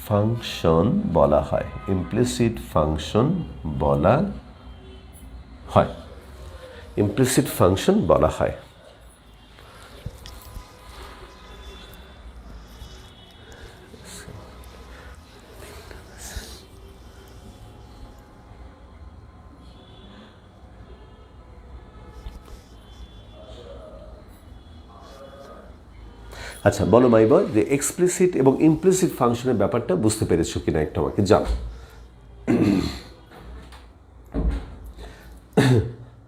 ফাংশন বলা হয়। ইমপ্লিসিট ফাংশন বলা হয়। আচ্ছা, বলো মাই বয় যে এক্সপ্লিসিট এবং ইমপ্লিসিট ফাংশনের ব্যাপারটা বুঝতে পেরেছো কিনা একটু আমাকে জানো।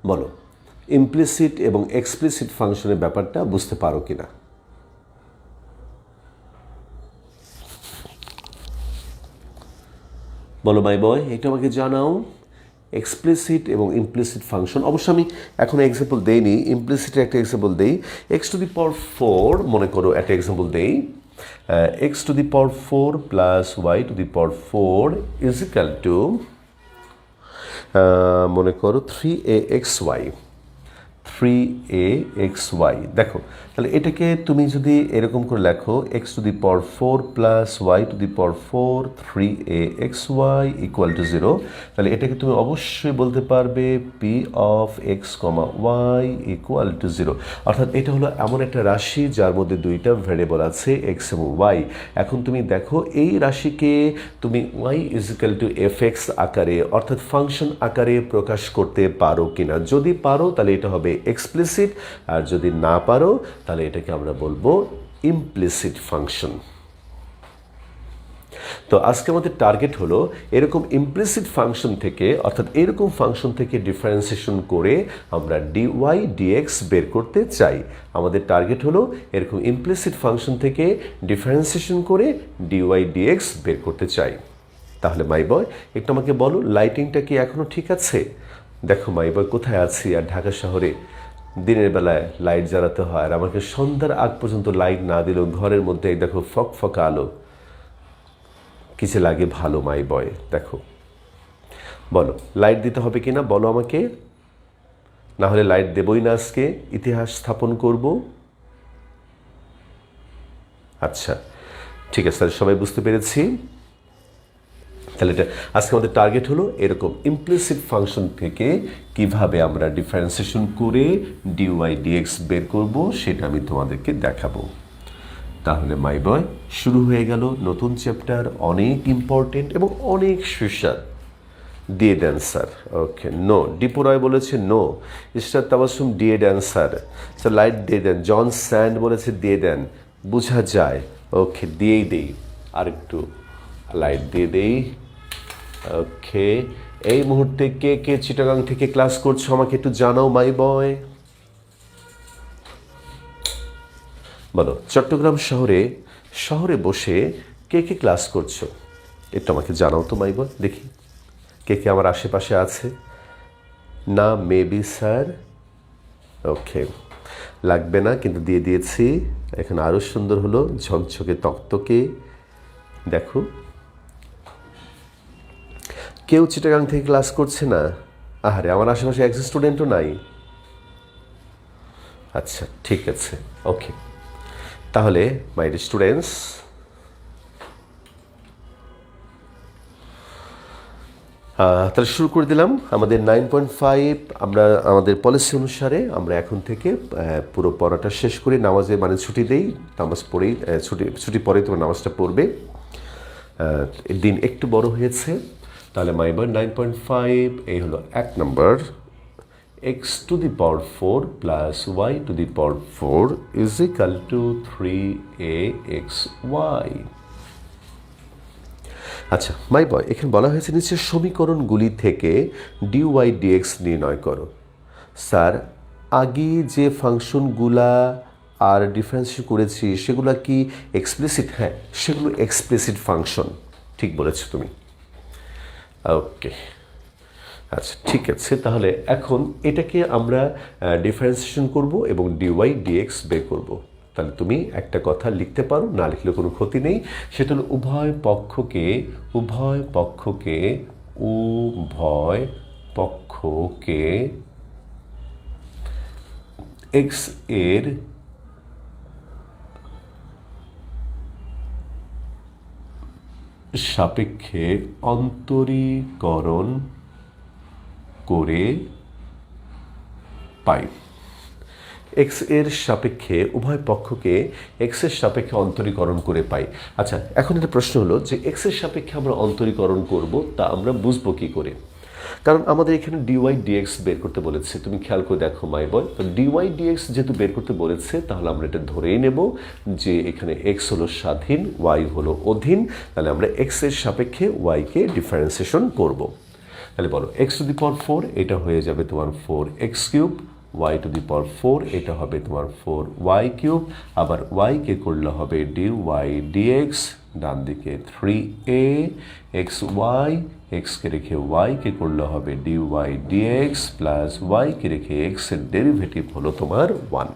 বলো, ইমপ্লিসিট এবং এক্সপ্লিসিট ফাংশনের ব্যাপারটা বুঝতে পারো কিনা। বলো মাই বয়, একটু আমাকে জানাও। এক্সপ্লিসিট এবং ইমপ্লিসিট ফাংশন, অবশ্য আমি এখন এক্সাম্পল দেইনি, ইমপ্লিসিটের একটা এক্সাম্পল দেই। এক্স টু দি পাওয়ার 4 মনে করো একটা এক্সাম্পল দেই। X to the power 4 plus y to the power 4 is equal to মনে করো 3axy। দেখো, তাহলে এটাকে তুমি যদি এরকম করে লেখো x to the power 4 plus y to the power 4 3axy equal to 0, তাহলে এটাকে তুমি অবশ্যই বলতে পারবে p of x comma Y equal to 0। অর্থাৎ এটা হলো এমন একটা রাশি যার মধ্যে দুইটা ভ্যারিয়েবল আছে, এক্স এবং ওয়াই। এখন তুমি দেখো এই রাশিকে তুমি y is equal to f x আকারে অর্থাৎ ফাংশন আকারে প্রকাশ করতে পারো কিনা। যদি পারো তাহলে এটা হবে এক্সপ্লিসিট, আর যদি না পারো তাহলে এটাকে আমরা বলবো ইমপ্লিসিট ফাংশন। তো আজকে আমাদের টার্গেট হলো এরকম ইমপ্লিসিট ফাংশন থেকে অর্থাৎ এরকম ফাংশন থেকে ডিফারেন্সিয়েশন করে আমরা ডিওয়াই ডিএক্স বের করতে চাই। আমাদের টার্গেট হলো এরকম ইমপ্লিসিট ফাংশন থেকে ডিফারেন্সিয়েশন করে ডিওয়াই ডিএক্স বের করতে চাই। তাহলে মাই বয়, একটু আমাকে বলো লাইটিংটা কি এখনো ঠিক আছে? দেখো মাই বয়, কোথায় আছি আর ঢাকা শহরে দিনের বেলায় লাইট জ্বালাতে হয়, আর আমাকে সন্ধ্যার আগ পর্যন্ত লাইট না দিলেও ঘরের মধ্যে দেখো ফকফকা আলো, কিছু লাগে ভালো মাই বয়। দেখো বলো লাইট দিতে হবে কিনা বলো আমাকে, না হলে লাইট দেবই না, আজকে ইতিহাস স্থাপন করব। আচ্ছা ঠিক আছে, তাহলে সবাই বুঝতে পেরেছি। তাহলে এটা আজকে আমাদের টার্গেট হলো এরকম ইমপ্লিসিট ফাংশন থেকে কিভাবে আমরা ডিফারেন্সিয়েশন করে ডিওয়াই ডিএক্স বের করব সেটা আমি তোমাদেরকে দেখাবো। তাহলে মাই বয়, শুরু হয়ে গেল নতুন চ্যাপ্টার, অনেক ইম্পর্টেন্ট এবং অনেক সুস্বাদ। দিয়ে দেন স্যার। ওকে, নো, ডিপো রয় বলেছে নো। ইস্টার তাবাসুম দিয়ে দেন স্যার। স্যার লাইট দিয়ে দেন। জন স্যান্ড বলেছে দিয়ে দেন, বোঝা যায়। ওকে, দিয়েই দেই, আর একটু লাইট দিয়ে দেই। ওকে, এই মুহূর্তে কে কে চিটাগাং থেকে ক্লাস করছো আমাকে একটু জানাও মাই বয়। বলো চট্টগ্রাম শহরে বসে কে কে ক্লাস করছো একটু আমাকে জানাও তো মাই বয়, দেখি কে কে আমার আশেপাশে আছে। না মেবি স্যার। ওকে, লাগবে না, কিন্তু দিয়ে দিয়েছি। এখন আরও সুন্দর হলো, ঝকঝকে তকতকে। দেখো কেউ চিটাগাং থেকে ক্লাস করছে না। আহারে, আমার আশেপাশে একজন স্টুডেন্টও নাই। আচ্ছা ঠিক আছে, ওকে। তাহলে মাই ডিয়ার স্টুডেন্টস, তাহলে শুরু করে দিলাম আমাদের 9.5। আমরা আমাদের পলিসি অনুসারে আমরা এখন থেকে পুরো পড়াটা শেষ করি, নামাজে মানে ছুটি দেই, নামাজ পড়েই ছুটি পরে তোমার নামাজটা পড়বে। দিন একটু বড় হয়েছে, তাহলে মাই বয় 9.5 এই হলো 1 নম্বর। x to the power 4 plus y to the power 4 is equal to 3axy। আচ্ছা মাই বয়, এখানে বলা হয়েছে নিচের সমীকরণগুলি থেকে dy dx নির্ণয় করো। স্যার, আগে যে ফাংশনগুলা আর ডিফারেন্সিয়েট করেছি সেগুলা কি এক্সপ্লিসিট? হ্যাঁ, সেগুলো এক্সপ্লিসিট ফাংশন। ঠিক বলেছো তুমি। ওকে, আচ্ছা ঠিক আছে। তাহলে এখন এটাকে আমরা ডিফারেন্সিয়েশন করব এবং ডিওয়াই ডিএক্স বের করব। তাহলে তুমি একটা কথা লিখতে পারো, না লিখলে কোনো ক্ষতি নেই। সেটা হলো উভয় পক্ষকে এক্স এর সাপেক্ষে অন্তরীকরণ করে পাই। এক্স এর সাপেক্ষে উভয় পক্ষকে এক্স এর সাপেক্ষে অন্তরীকরণ করে পাই। আচ্ছা, এখন একটা প্রশ্ন হলো যে এক্স এর সাপেক্ষে আমরা অন্তরীকরণ করব, তা আমরা বুঝবো কি করে? কারণ আমাদের এখানে ডিওয়াই ডিএক্স বের করতে বলেছে। তুমি খেয়াল করে দেখো মাই বয়, ডিওয়াই ডিএক্স যেহেতু বের করতে বলেছে, তাহলে আমরা এটা ধরেই নেব যে এখানে এক্স হলো স্বাধীন, ওয়াই হলো অধীন। তাহলে আমরা এক্স এর সাপেক্ষে ওয়াইকে ডিফারেন্সিয়েশন করব। তাহলে বলো এক্স টু দি পাওয়ার 4 এটা হয়ে যাবে তোমার 4x cube, Y to the power 4 এটা হবে তোমার 4y কিউব, আবার ওয়াইকে করলে হবে ডিওয়াই ডিএক্স, ডান দিকে 3a এক্স ওয়াই, এক্সকে রেখে ওয়াইকে করলে হবে ডিওয়াই ডিএক্স প্লাস ওয়াইকে রেখে এক্স এর ডেরিভেটিভ হলো তোমার 1।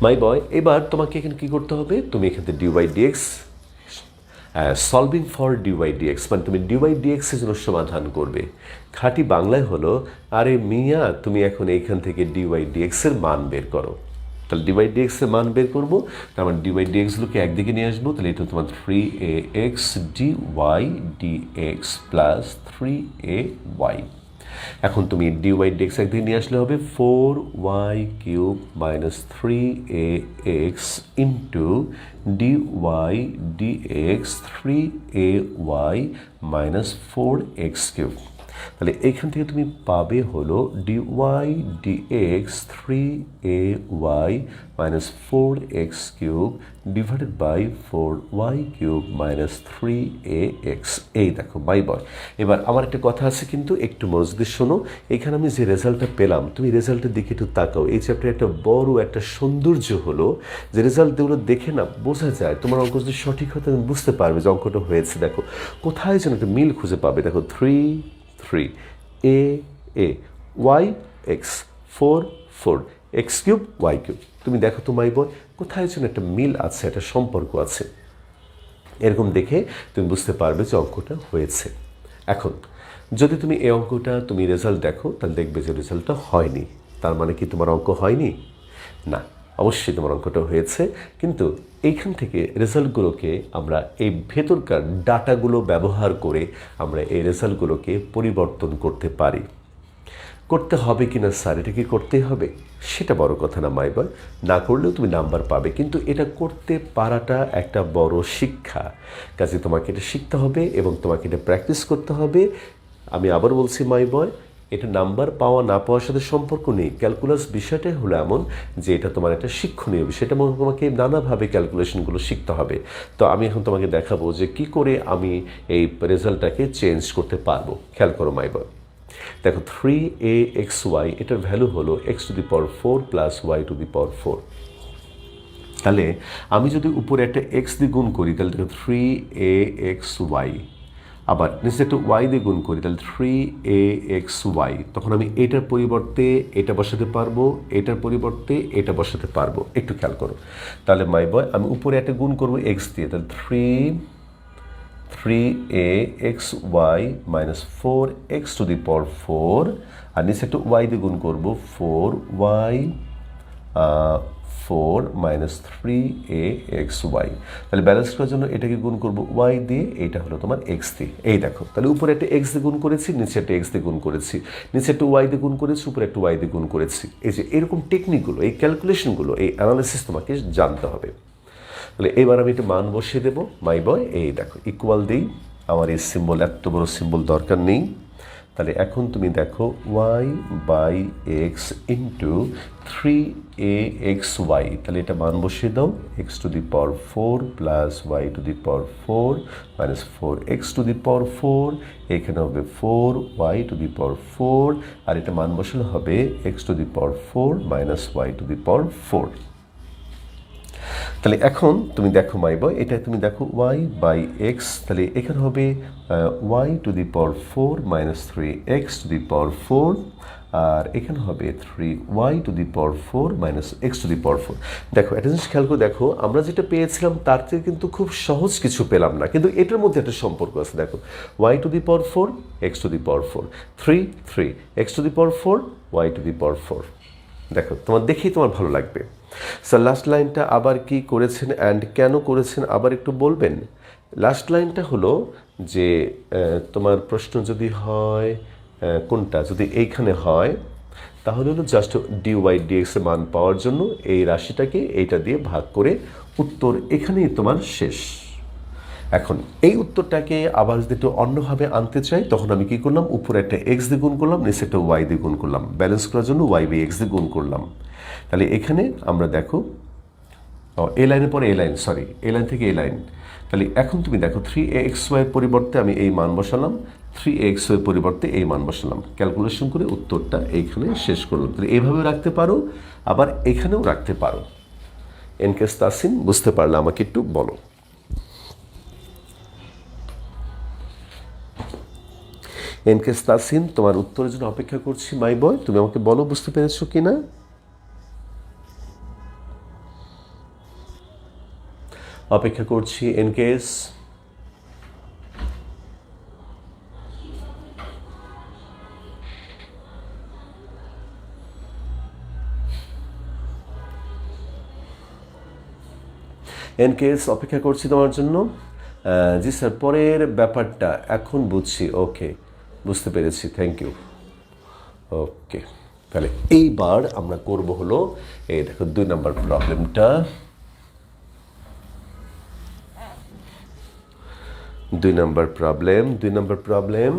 মাই বয়, এবার তোমাকে এখানে কি করতে হবে? তুমি এখান থেকে dy dx solving for dy dx, মানে তুমি ডিওয়াই ডিএক্স এর জন্য সমাধান করবে। খাঁটি বাংলায় হলো, আরে মিয়া তুমি এখন এইখান থেকে ডিওয়াই ডিএক্স এর মান বের করো। তাহলে ডিওয়াই ডিএক্স এর মান বের করবো, তার মানে ডিওয়াই ডিএক্সগুলোকে একদিকে নিয়ে আসবো। তাহলে এটা তোমার 3ax dy dx plus 3ay। এখন তুমি ডিওয়াই ডিএক্স একদিকে নিয়ে আসলে হবে 4y cube minus 3ax into dy dx 3ay minus 4x cube. তাহলে এইখান থেকে তুমি পাবে হলো dy dx 3ay minus 4x cube divided by 4y cube minus 3ax। এই দেখো মাই বয়। এবার আমার একটা কথা আছে, কিন্তু একটু মনোযোগ দিয়ে শোনো। এখানে আমি যে রেজাল্টটা পেলাম, তুমি রেজাল্টের দিকে একটু তাকাও। এই চ্যাপ্টারে একটা বড় একটা সৌন্দর্য হলো যে রেজাল্টগুলো দেখে না বোঝা যায় তোমার অঙ্ক যদি সঠিক হয় তুমি বুঝতে পারবে যে অঙ্কটা হয়েছে। দেখো কোথায় যেন একটা মিল খুঁজে পাবে। দেখো 3 a y x 4 x cube y cube. তুমি দেখো তো মাই বয়, কোথায় যেন একটা মিল আছে, একটা সম্পর্ক আছে। এরকম দেখে তুমি বুঝতে পারবে যে অঙ্কটা হয়েছে। এখন যদি তুমি এই অঙ্কটা তুমি রেজাল্ট দেখো, তাহলে দেখবে যে রেজাল্টটা হয়নি। তার মানে কি তোমার অঙ্ক হয়নি? না, অবশ্যই তোমার অঙ্কটা হয়েছে। কিন্তু এইখান থেকে রেজাল্টগুলোকে আমরা এই ভেতরকার ডাটাগুলো ব্যবহার করে আমরা এই রেজাল্টগুলোকে পরিবর্তন করতে পারি। করতে হবে কি না স্যার, এটা কি করতেই হবে? সেটা বড় কথা না মাই বয়, না করলেও তুমি নাম্বার পাবে। কিন্তু এটা করতে পারাটা একটা বড় শিক্ষা। কাজে তোমাকে এটা শিখতে হবে এবং তোমাকে এটা প্র্যাকটিস করতে হবে। আমি আবার বলছি মাই বয়, এটা নাম্বার পাওয়া না পাওয়ার সাথে সম্পর্ক নেই। ক্যালকুলাস বিষয়টাই হলো এমন যে এটা তোমার একটা শিক্ষণীয় বিষয়। এটা তোমাকে নানাভাবে ক্যালকুলেশনগুলো শিখতে হবে। তো আমি এখন তোমাকে দেখাবো যে কি করে আমি এই রেজাল্টটাকে চেঞ্জ করতে পারবো। খেয়াল করো মাই বয়, দেখো 3axy এটার ভ্যালু হলো x to the power 4 plus y to the power 4। তাহলে আমি যদি উপরে একটা x দিয়ে গুণ করি তাহলে দেখো 3axy, আবার নিচে একটা y দিয়ে গুণ করি তাহলে 3axy। তখন আমি এটার পরিবর্তে এটা বসাতে পারবো, এটার পরিবর্তে এটা বসাতে পারবো। একটু খেয়াল করো। তাহলে মাই বয়, আমি উপরে একটা গুণ করবো x দিয়ে, তাহলে 3axy minus 4x two the power 4, আর নিচে একটা y দিয়ে গুণ করবো 4y 4 মাইনাস 3axy। তাহলে ব্যালেন্স করার জন্য এটাকে গুণ করবো y দিয়ে, এটা হলো তোমার x দিয়ে। এই দেখো, তাহলে উপরে একটা x দিয়ে গুণ করেছি, নিচে একটা x দিয়ে গুণ করেছি, নিচে একটা y দিয়ে গুণ করেছি, উপরে একটা y দিয়ে গুণ করেছি। এই যে এরকম টেকনিকগুলো, এই ক্যালকুলেশনগুলো, এই অ্যানালিসিস তোমাকে জানতে হবে। তাহলে এবার আমি একটা মান বসিয়ে দেবো মাই বয়। এই দেখো ইকুয়াল দিই আমার এই সিম্বল, এত বড় সিম্বল দরকার নেই। তাহলে এখন তুমি দেখো y/x ইন্টু 3axy, তাহলে এটা মান বসিয়ে দাও, x⁴ plus y⁴ minus 4x⁴, এখানে হবে 4y⁴, আর এটা মান বসালে হবে x⁴ মাইনাস y⁴। তাহলে এখন তুমি দেখো মাই বয়, এটা তুমি দেখো y/x, তাহলে এখানে হবে y⁴ মাইনাস 3x⁴, আর এখানে হবে 3y⁴ মাইনাস x⁴। দেখো একটা জিনিস খেয়াল করে দেখো, আমরা যেটা পেয়েছিলাম তার থেকে কিন্তু খুব সহজ কিছু পেলাম না, কিন্তু এটার মধ্যে একটা সম্পর্ক আছে। দেখো y⁴ x⁴, 3 x⁴ y⁴। দেখো তোমার দেখেই তোমার ভালো লাগবে। স্যার লাস্ট লাইনটা আবার কি করেছেন অ্যান্ড কেন করেছেন আবার একটু বলবেন? লাস্ট লাইনটা হলো যে তোমার প্রশ্ন যদি হয় কোনটা, যদি এইখানে হয় তাহলে হলো জাস্ট dy/dx এর মান পাওয়ার জন্য এই রাশিটাকে এইটা দিয়ে ভাগ করে উত্তর এখানেই তোমার শেষ। এখন এই উত্তরটাকে আবার যদি একটু অন্যভাবে আনতে চাই তখন আমি কি করলাম, উপরে একটা এক্স দিয়ে গুণ করলাম, নিচে একটা ওয়াই দিয়ে গুণ করলাম, ব্যালেন্স করার জন্য y/x দিয়ে গুণ করলাম। তাহলে এখানে আমরা দেখো এ লাইনের পরে এ লাইন, সরি এ লাইন থেকে এ লাইন, তাহলে এখন তুমি দেখো 3axy এর পরিবর্তে আমি এই মান বসালাম, 3axy এর পরিবর্তে এই মান বসালাম, ক্যালকুলেশন করে উত্তরটা এইখানে শেষ করলাম। তাহলে এইভাবেও রাখতে পারো, আবার এখানেও রাখতে পারো। এনকেস তাসিন বুঝতে পারলে আমাকে একটু বলো। এনকেস তাসিন তোমার উত্তরের জন্য অপেক্ষা করছি মাই বয়, তুমি আমাকে বলো বুঝতে পেরেছো কিনা। অপেক্ষা করছি এনকেস। এনকেস অপেক্ষা করছি তোমার জন্য। জি স্যার, পরের ব্যাপারটা এখন বুঝছি, ওকে বুঝতে পেরেছি, থ্যাংক ইউ। ওকে, তাহলে এইবার আমরা করব হলো এই দেখো 2 নম্বর প্রবলেমটা। 2 নম্বর প্রবলেম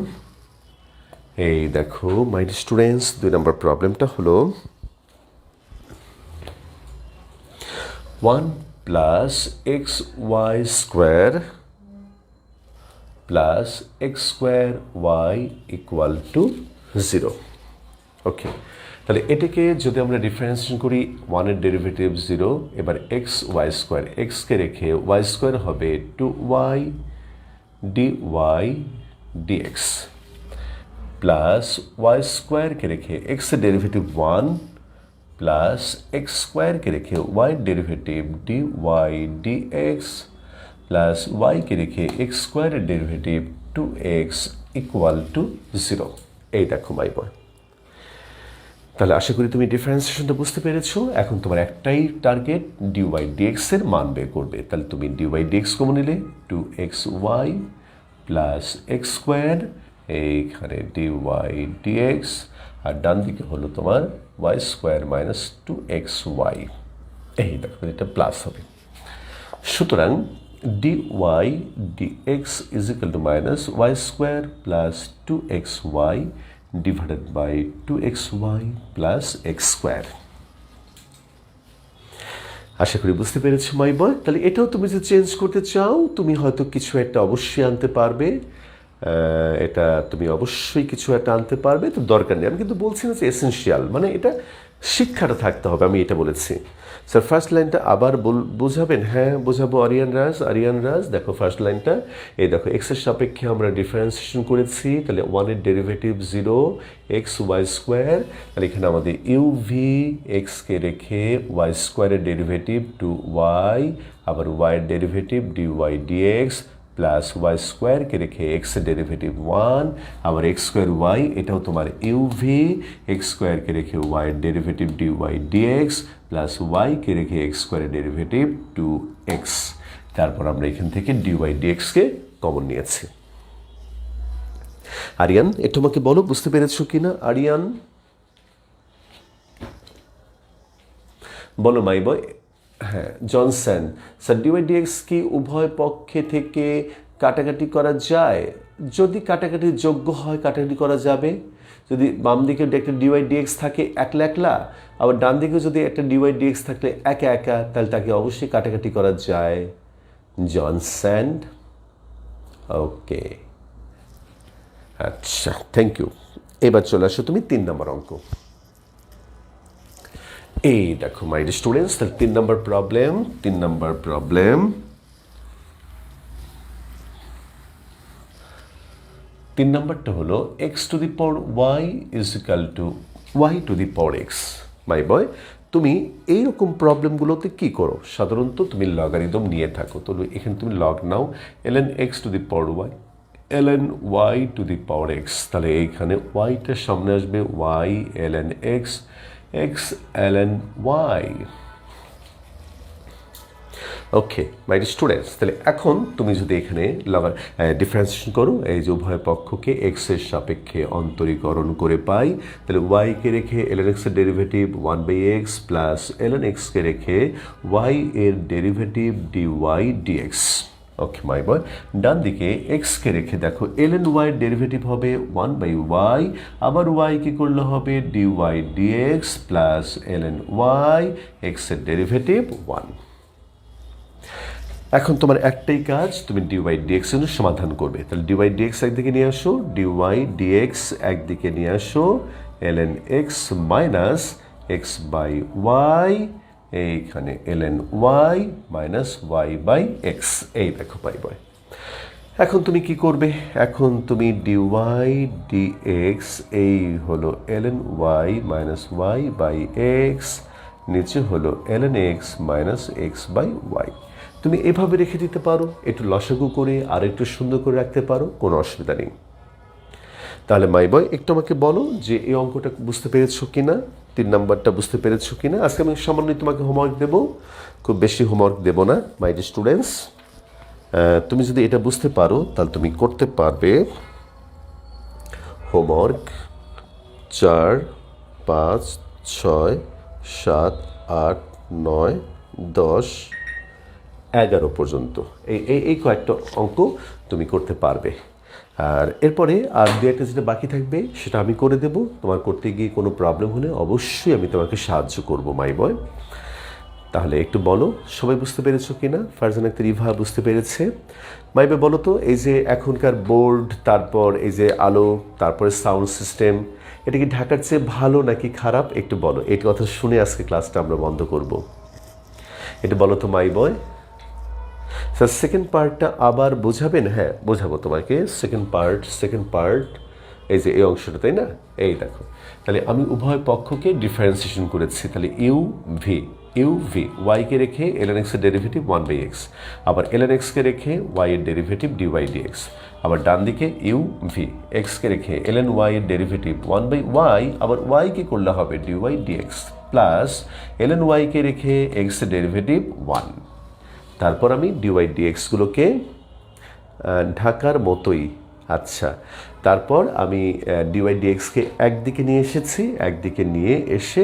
এই দেখো মাই স্টুডেন্টস, 2 নম্বর প্রবলেমটা হলো 1 plus xy² plus x²y equal to 0। ওকে, তাহলে এটাকে যদি আমরা ডিফারেন্সিয়েশন করি, 1 এর ডেরিভেটিভ 0, এবার xy², x-কে রেখে y² হবে 2y dy dx প্লাস y²কে রেখে x এর ডেরিভেটিভ 1 প্লাস x²কে রেখে y derivative dy dx plus y-কে রেখে x² এর ডেরিভেটিভ 2x ইকুয়াল টু 0। এই দেখো মাই বয়, তাহলে আশা করি তুমি ডিফারেন্সিয়েশনটা বুঝতে পেরেছো। এখন তোমার একটাই টার্গেট, dy dx এর মান বের করবে। তাহলে তুমি dy dx কমন নিলে 2xy প্লাস x², এইখানে dy dx, আর ডান দিকে হলো তোমার y² মাইনাস 2xy। এই দেখো এটা প্লাস হবে। সুতরাং dy dx is equal to minus y² plus 2xy divided by 2xy plus x²। আশা করি বুঝতে পেরেছো মাই বয়। তাহলে এটাও তুমি যে চেঞ্জ করতে চাও, তুমি হয়তো কিছু একটা অবশ্যই আনতে পারবে, এটা তুমি অবশ্যই কিছু একটা আনতে পারবে, তো দরকার নেই। আমি কিন্তু বলছি না যে এসেনশিয়াল, মানে এটা শিক্ষাটা থাকতে হবে, আমি এটা বলেছি। স্যার ফার্স্ট লাইনটা আবার বোঝাবেন? হ্যাঁ বোঝাবো আরিয়ান রাজ। দেখো ফার্স্ট লাইনটা, এই দেখো এক্সের সাপেক্ষে আমরা ডিফারেন্সিয়েশন করেছি, তাহলে 1 এর ডেরিভেটিভ 0, xy², তাহলে এখানে আমাদের ইউভি এক্সকে রেখে y² এর ডেরিভেটিভ 2y, আবার y এর ডেরিভেটিভ dy dx প্লাস y²কে রেখে x এর ডেরিভেটিভ 1, আবার x²y, এটাও তোমার ইউভি, x²কে রেখে y এর ডেরিভেটিভ dy dx প্লাস y-কে রেখে x² এর ডেরিভেটিভ 2x। তারপর আমরা এখান থেকে dy dx-কে কমন নিয়েছি। আরিয়ান একটু আমাকে বলো বুঝতে পেরেছো কিনা। আরিয়ান বলো মাই বয়। হ্যাঁ জনসন, স্যার dy dx কি উভয় পক্ষে থেকে কাটাকাটি করা যায়, যদি কাটাকাটির যোগ্য হয় কাটাকাটি করা যাবে। যদি বাম দিকে একটা ডিওয়াই ডিএক্স থাকে একলা একলা, আবার ডান দিকে যদি একটা ডিওয়াই ডিএক্স থাকলে একা একা, তাহলে তাকে অবশ্যই কাটাকাটি করা যায়। জন স্যান্ড। ওকে, আচ্ছা, থ্যাংক ইউ। এবার চলে আসো তুমি 3 নম্বর অঙ্ক। এই দেখো মাই স্টুডেন্টস, তাহলে 3 নম্বর প্রবলেম। 3 নম্বরটা হলো x to the power y is equal two y to the power x। মাই বয়, তুমি এইরকম প্রবলেমগুলোতে কি করো? সাধারণত তুমি লগারিদম নিয়ে থাকো। তো এখানে তুমি log now ln x to the power y, ln y to the power x। তাহলে এইখানে yটার সামনে আসবে y ln x, x ln y। Okay my students, তাহলে এখন তুমি যদি এখানে ডিফারেন্সিয়েশন করো, এই যে উভয় পক্ষকে এক্স এর সাপেক্ষে অন্তরীকরণ করে পাই, তাহলে y কে রেখে ln x এর derivative 1/x plus ln x কে রেখে y এর ডেরিভেটিভ dy dx। ওকে মাই বয়, ডান দিকে x কে রেখে দেখো ln y এর ডেরিভেটিভ হবে 1/y, আবার y কি করলে হবে dy dx plus ln y x এর ডেরিভেটিভ 1। এখন তোমার একটাই কাজ, তুমি ডিওয়াই ডিএক্স এর সমাধান করবে। তাহলে ডিওয়াই ডিএক্স একদিকে নিয়ে আসো, ডিওয়াই ডিএক্স একদিকে নিয়ে আসো, ln x minus x by y, এইখানে ln y minus y by x. এই দেখো পাই বয়। এখন তুমি কি করবে? এখন তুমি ডিওয়াই ডিএক্স, এই হলো ln y minus y by x, নিচে হলো ln x minus x by y. তুমি এভাবে রেখে দিতে পারো, একটু লসাগু করে আর একটু সুন্দর করে রাখতে পারো, কোনো অসুবিধা নেই। তাহলে মাই বয়, একটু আমাকে বলো যে এই অঙ্কটা বুঝতে পেরেছো কিনা, 3 নম্বরটা বুঝতে পেরেছো কিনা। আজকে আমি সামান্য তোমাকে হোমওয়ার্ক দেবো, খুব বেশি হোমওয়ার্ক দেবো না মাই স্টুডেন্টস। তুমি যদি এটা বুঝতে পারো তাহলে তুমি করতে পারবে হোমওয়ার্ক 4, 5, 6, 7, 8, 9, 10, 11 পর্যন্ত এই কয়েকটা অঙ্ক তুমি করতে পারবে। আর এরপরে আর দু একটা যেটা বাকি থাকবে সেটা আমি করে দেব। তোমার করতে গিয়ে কোনো প্রবলেম হলে অবশ্যই আমি তোমাকে সাহায্য করব মাই বয়। তাহলে একটু বলো সবাই বুঝতে পেরেছো কিনা? ফারজানা আক্তার ইভা বুঝতে পেরেছে। মাই বয় বলো তো, এই যে এখনকার বোর্ড, তারপর এই যে আলো, তারপরে সাউন্ড সিস্টেম, এটা কি ঢাকার চেয়ে ভালো নাকি খারাপ? একটু বলো, এই কথা শুনে আজকে ক্লাসটা আমরা বন্ধ করব। এটা বলো তো মাই বয়। স্যার সেকেন্ড পার্টটা আবার বোঝাবেন? হ্যাঁ বোঝাবো তোমাকে। সেকেন্ড পার্ট এই যে এই অংশটা, তাই না? এই দেখো, তাহলে আমি উভয় পক্ষকে ডিফারেন্সিয়েশন করেছি। তাহলে ইউ ভি ওয়াইকে রেখে ln x এর ডেরিভেটিভ 1/x, আবার ln x কে রেখে y এর ডেরিভেটিভ dy dx, আবার ডান দিকে ইউ ভি এক্সকে রেখে ln y এর ডেরিভেটিভ 1/y, আবার y কে করলে হবে dy dx plus ln y কে রেখে x এর ডেরিভেটিভ 1। তারপর আমি ডিওয়াই ডিএক্সগুলোকে ঢাকার মতোই, আচ্ছা, তারপর আমি ডিওয়াই ডিএক্সকে একদিকে নিয়ে এসেছি, একদিকে নিয়ে এসে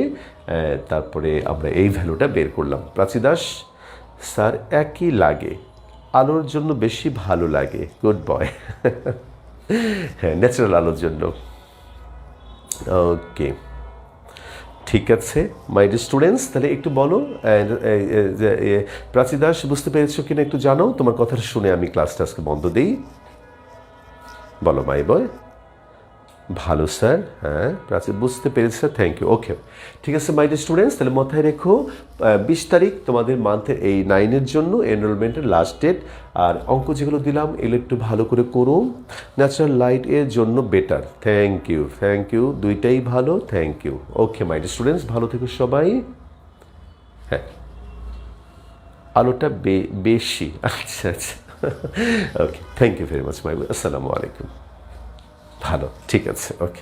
তারপরে আমরা এই ভ্যালুটা বের করলাম। প্রাচী দাস, স্যার একই লাগে, আলোর জন্য বেশি ভালো লাগে। Good boy. হ্যাঁ, ন্যাচারাল আলোর জন্য। ওকে, ঠিক আছে মাই স্টুডেন্টস, তাহলে একটু বলো প্রাচী দাস বুঝতে পেরেছো কিনা একটু জানাও। তোমার কথাটা শুনে আমি ক্লাসটা আজকে বন্ধ দিই। বলো মাই বয়। ভালো স্যার, হ্যাঁ প্রাচী বুঝতে পেরেছি স্যার, থ্যাংক ইউ। ওকে, ঠিক আছে মাই স্টুডেন্টস, তাহলে মাথায় রেখো 20 তারিখ তোমাদের মান্থের এই 9-এর জন্য এনরোলমেন্টের লাস্ট ডেট। আর অঙ্ক যেগুলো দিলাম এগুলো একটু ভালো করে করো। ন্যাচারাল লাইট এর জন্য বেটার। থ্যাংক ইউ, দুইটাই ভালো, thank you. Okay my students, ভালো থেকো সবাই। হ্যাঁ, আলোটা বেশি, আচ্ছা। Okay, thank you very much my, আসসালামু আলাইকুম। ভালো, ঠিক আছে, ওকে।